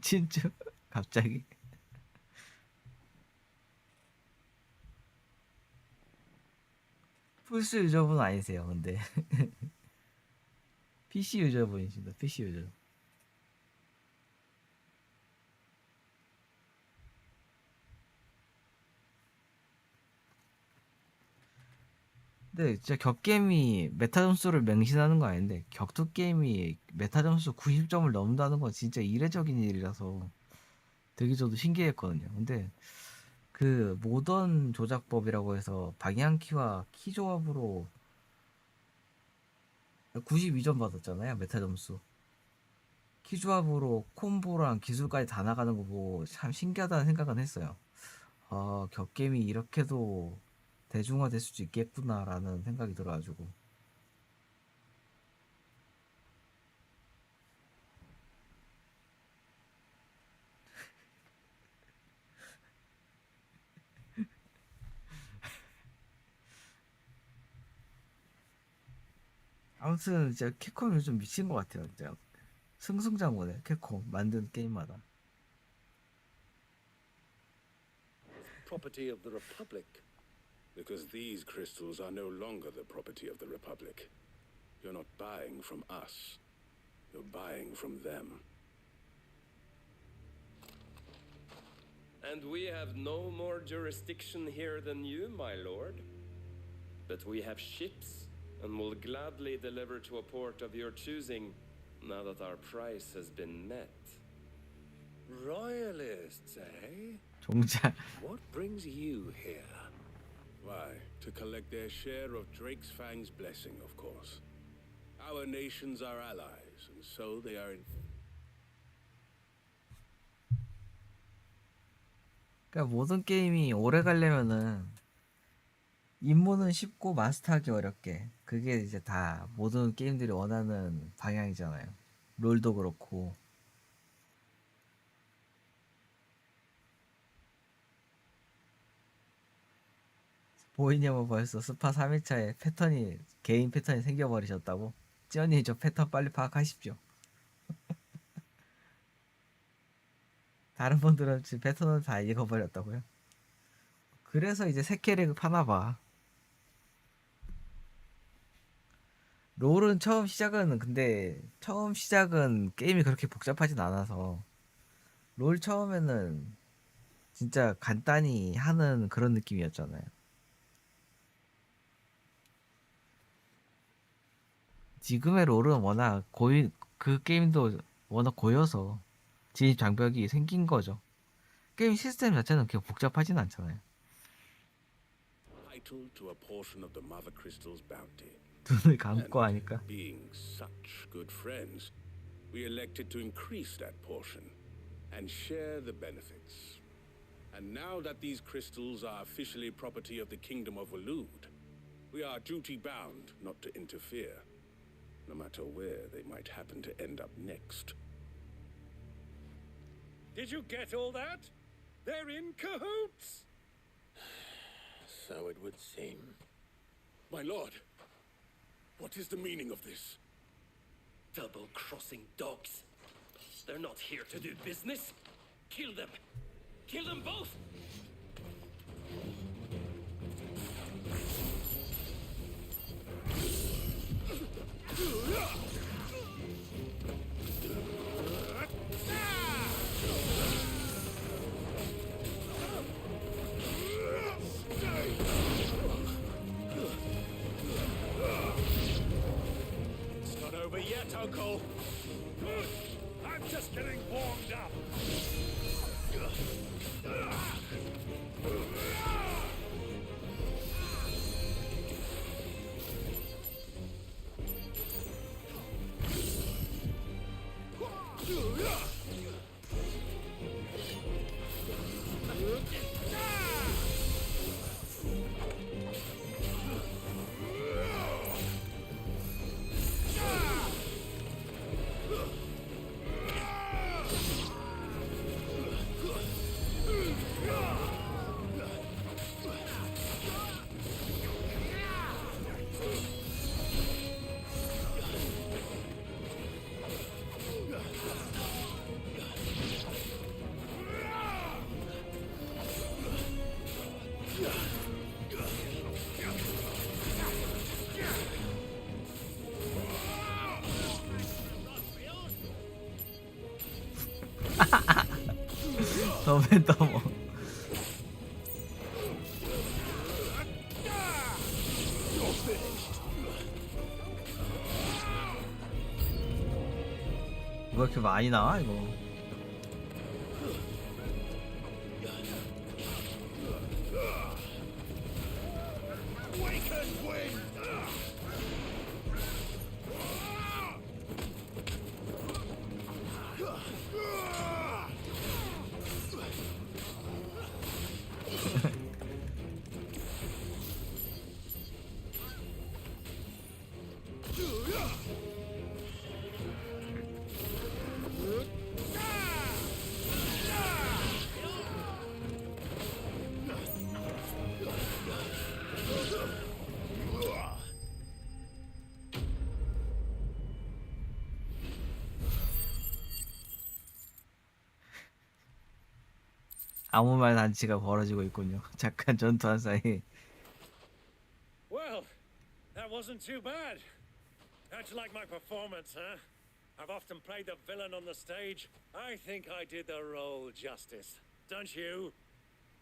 진짜 갑자기 플스 유저분 아니세요 근데 PC 유저분이십니다. PC 유저. 근데 진짜 격게임이 메타 점수를 맹신하는 거 아닌데 격투 게임이 메타 점수 90점을 넘는다는 건 진짜 이례적인 일이라서 되게 저도 신기했거든요. 근데 그 모던 조작법이라고 해서 방향키와 키 조합으로 92점 받았잖아요. 메타 점수. 키 조합으로 콤보랑 기술까지 다 나가는 거 보고 참 신기하다는 생각은 했어요. 아, 격게임이 이렇게도 대중화될 수도 있겠구나라는 생각이 들어가지고. 아무튼 진짜 캡콤 요즘 미친 것 같아요. 진짜 승승장구네. 캡콤 만든 게임마다. Property of the Republic. Because these crystals are no longer the property of the Republic. You're not buying from us. You're buying from them. And we have no more jurisdiction here than you, my lord. But we have ships, and will gladly deliver to a port of your choosing, now that our price has been met. Royalists, eh? 종자. What brings you here? Why, to collect their share of Drake's Fang's blessing, of course. Our nations are allies, and so they are in... 그러니까 모든 게임이 오래 가려면은 입문은 쉽고 마스터하기 어렵게. 그게 이제 다 모든 게임들이 원하는 방향이잖아요. 롤도 그렇고. 보이냐면 벌써 스파 3일차에 개인 패턴이 생겨버리셨다고? 지연이 저 패턴 빨리 파악하십시오. 다른 분들은 지금 패턴을 다 읽어버렸다고요? 그래서 이제 새캐릭을 파나봐. 롤은 처음 시작은 게임이 그렇게 복잡하진 않아서 롤 처음에는 진짜 간단히 하는 그런 느낌이었잖아요. 지금의 롤은 워낙 그 게임도 워낙 고여서 진입 장벽이 생긴 거죠. 게임 시스템 자체는 그렇게 복잡하진 않잖아요. Vital to a portion of the Mother Crystal's bounty. 눈을 감고 And 하니까. being such good friends, we elected to increase that portion and share the benefits. And now that these crystals are officially property of the Kingdom of Waloed, we are duty-bound not to interfere, no matter where they might happen to end up next. Did you get all that? They're in cahoots! So it would seem. My lord, what is the meaning of this? Double-crossing dogs. They're not here to do business. Kill them. Kill them both. It's not over yet, Uncle. Good. I'm just getting warmed up. 더맨더머. 왜 이렇게 많이 나와 이거? 아무 말 단치가 벌어지고 있군요. 잠깐 전투한 사이. Well, that wasn't too bad. How'd you like my performance, huh? I've often played the villain on the stage. I think I did the role justice. Don't you?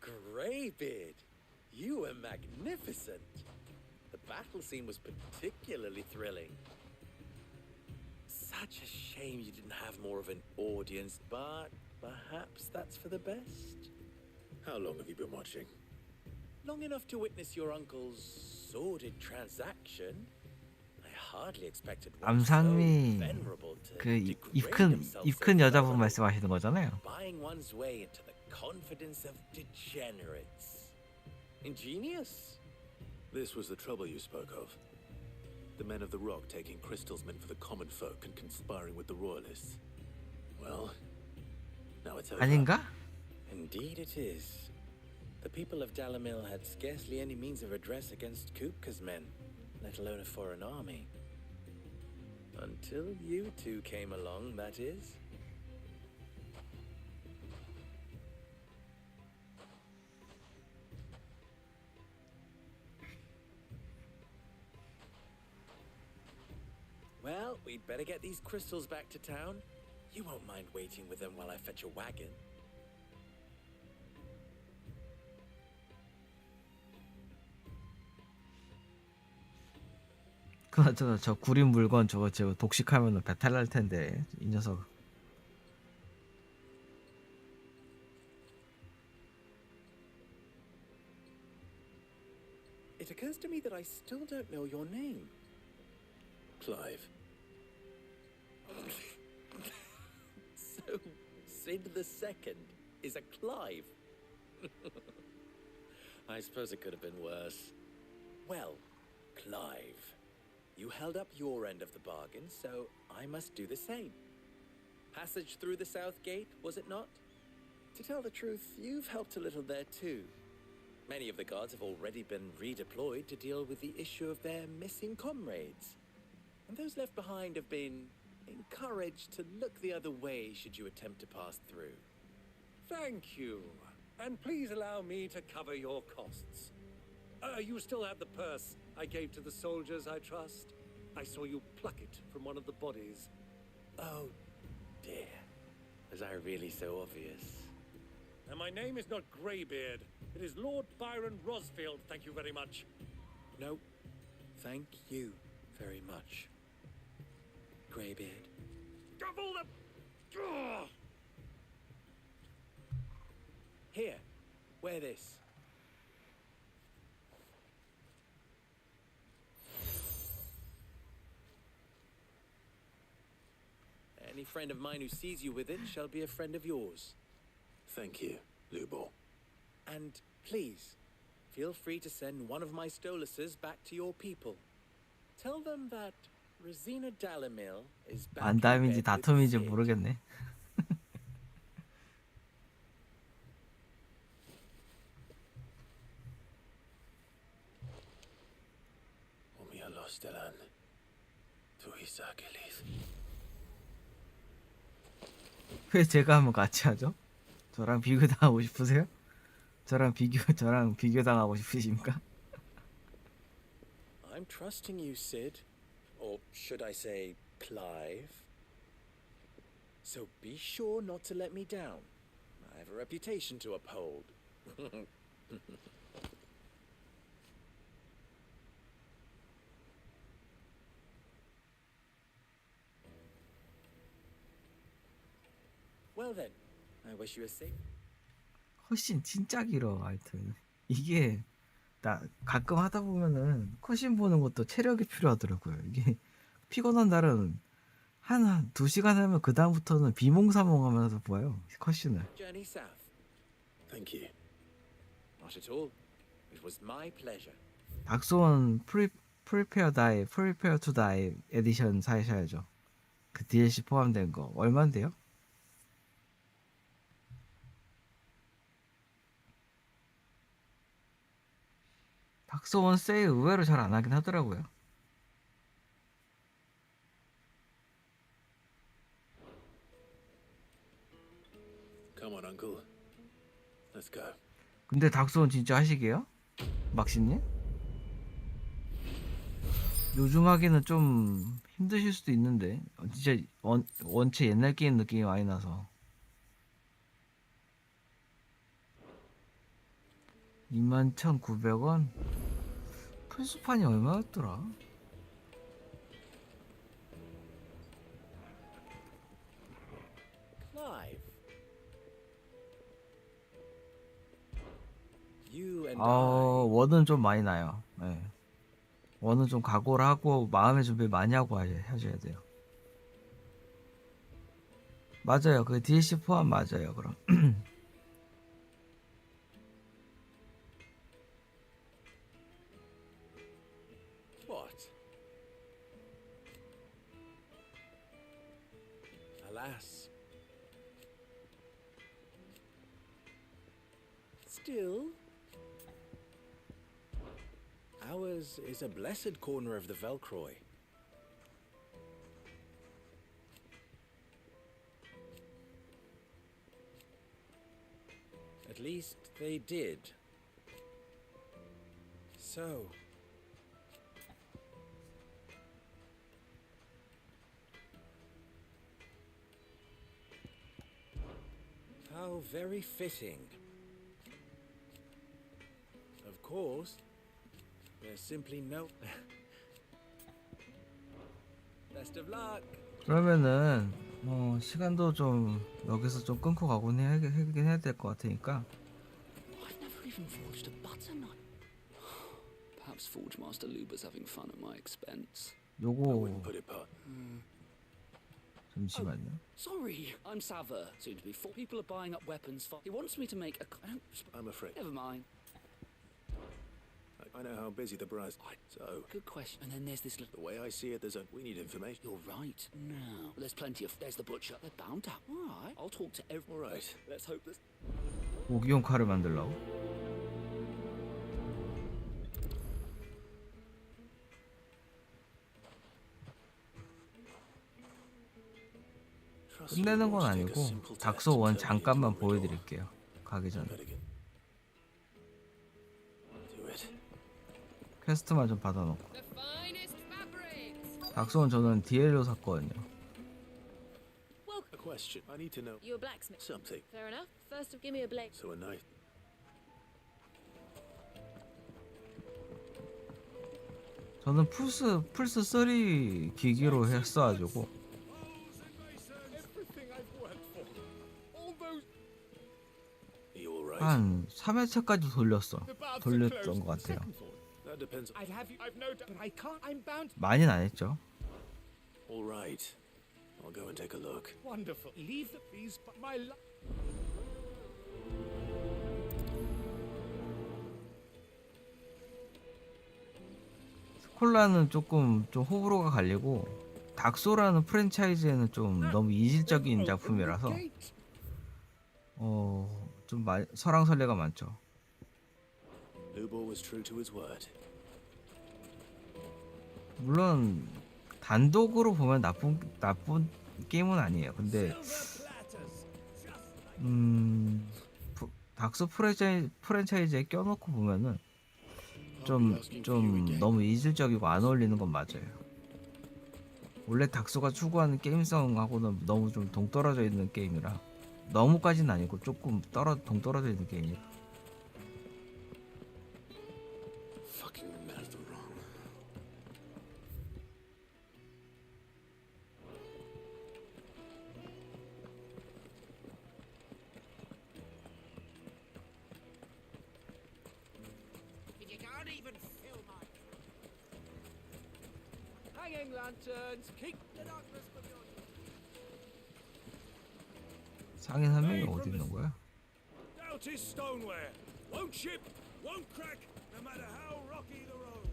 Greybeard, you were magnificent. The battle scene was particularly thrilling. Such a shame you didn't have more of an audience, but perhaps that's for the best. How long have you been watching? Long enough to witness your uncle's sordid transaction. I hardly expected one so 암상미 venerable to 그 degrade 입 큰 himself so 여자분 thoroughly, 말씀하시는 거잖아요. buying one's way into the confidence of degenerates. Ingenious. This was the trouble you spoke of. The men of the Rock taking crystals meant for the common folk and conspiring with the royalists. Well, now it's over. 아닌가? Indeed it is. The people of Dalamil had scarcely any means of redress against Kupka's men, let alone a foreign army. Until you two came along, that is. Well, we'd better get these crystals back to town. You won't mind waiting with them while I fetch a wagon. 그나저나 저 구린 물건 저거 독식하면은 배탈 날 텐데 이 녀석. It occurs to me that I still don't know your name. Clive. So, Sid the Second is a Clive. I suppose it could have been worse. Well, Clive, you held up your end of the bargain, so I must do the same. Passage through the south gate, was it not? To tell the truth, you've helped a little there too. Many of the guards have already been redeployed to deal with the issue of their missing comrades. And those left behind have been encouraged to look the other way should you attempt to pass through. Thank you. And please allow me to cover your costs. You still have the purse I gave to the soldiers, I trust? I saw you pluck it from one of the bodies. Oh, dear. Was I really so obvious? And my name is not Greybeard. It is Lord Byron Rosfield, thank you very much. No, thank you very much, Greybeard. Of all the... Ugh! Here, wear this. Any friend of mine who sees you with it shall be a friend of yours. Thank you, Lubo. And please, feel free to send one of my Stoluses back to your people. Tell them that Rosina Dalamil is back in 안담인지 bed with 다툼인지 Sid. 모르겠네. Omialostelan. Tuisakelis. 왜 제가 한번 같이 하죠? 저랑 비교 당하고 싶으세요? 저랑 비교 당하고 싶으십니까? I'm trusting you, Sid. Or should I say, Clive? So be sure not to let me down. I have a reputation to uphold. Well then, I wish you a safe. 컷신 진짜 길어. 하여튼 이게 나 가끔 하다 보면은 컷신 보는 것도 체력이 필요하더라고요. 이게 피곤한 날은 한 2시간 하면 그 다음부터는 비몽사몽하면서 봐요 컷신을. Journey south. Thank you. Not at all. It was my pleasure. 닥스원 프리페어 투 다이 에디션 사셔야죠. 그 DLC 포함된 거 얼마인데요? 닥스원 세일 의외로 잘 안 하긴 하더라고요. Come on, Uncle. Let's go. 근데 닥스원 진짜 하시게요? 막신님? 요즘 하기는 좀 힘드실 수도 있는데 진짜 원체 옛날 게임 느낌이 많이 나서 21,900원? 플스판이 얼마였더라? Clive. You and 원은 좀 많이 나요. 네. 원은 좀 각오를 하고 마음의 준비 많이 하고 하셔야 돼요. 맞아요. 그 DLC 포함 맞아요. 그럼. What? Alas. Still, ours is a blessed corner of the Velcroy. least they did. So, how very fitting. Of course. There's simply no... Best of luck. 그러면은 시간도 좀 여기서 좀 끊고 가곤 해야 될 것 같으니까 I've never even forged a butter knife. Perhaps Forge Master Luber's having fun at my expense. 요거 Put it part. 잠시만요. Sorry, I'm Sava, soon to be four. People are buying up weapons for. He wants me to make a. I'm afraid. Never mind. I know how busy the brass... So... Good question. And then there's this little. The way I see it, we need information. You're right. Now, there's plenty of. There's the butcher. They're bound up. All right. I'll talk to every. All right. Let's hope this. 오기용 칼을 만들라고? 끝내는 건 아니고 닥소 1 잠깐만 보여드릴게요. 가기 전에 퀘스트만 좀 받아놓고. 닥소 1 저는 DL로 샀거든요. A question. I need to know You're a blacksmith. something. Fair enough. First, give me a blade. So a knife. 저는 플스 3 기기로 했어가지고 한 3회차까지 돌렸던 것 같아요. That depends. I'd have you. I've no doubt, but I can't. I'm bound. 많이는 안 했죠. All right. I'll go and take a look. Wonderful. Leave the fees, but my. 스콜라는 조금 좀 호불호가 갈리고 닥소라는 프랜차이즈에는 좀 너무 이질적인 작품이라서 좀 설왕설래가 많죠. Lubo was true to his word. 물론 단독으로 보면 나쁜 게임은 아니에요. 근데 닥소 프랜차이즈에 껴놓고 보면은 좀 너무 이질적이고 안 어울리는 건 맞아요. 원래 닥소가 추구하는 게임성하고는 너무 좀 동떨어져 있는 게임이라 너무까지는 아니고 조금 동떨어져 있는 게임이라. Fucking math wrong. You can't even fill my. Hanging lanterns, keep the darkness from your. 상인 한 명이 어디 있는 거야? Doubt is stoneware. Won't ship, won't crack, no matter how rocky the road.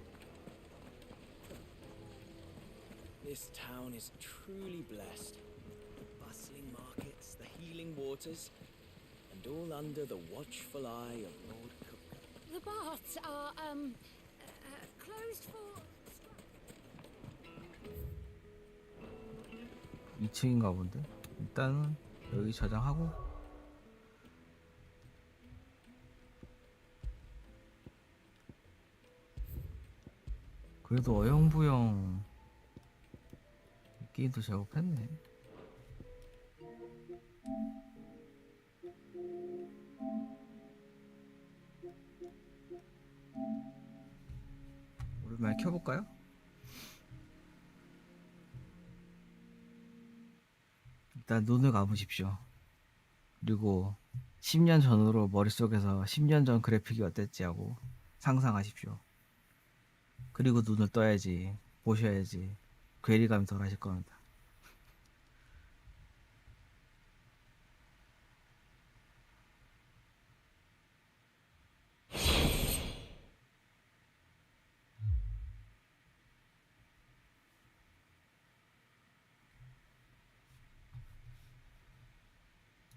This town is truly blessed. The bustling markets, the healing waters, and all under the watchful eye of Lord Cook. The baths are, closed for... 2층인가 본데? 일단은 여기 저장하고 그래도 어영부영 게임도 작업했네. 오랜만에 켜볼까요? 일단 눈을 감으십시오. 그리고 10년 전으로 머릿속에서 10년 전 그래픽이 어땠지 하고 상상하십시오. 그리고 눈을 떠야지, 보셔야지 괴리감이 덜 하실 겁니다.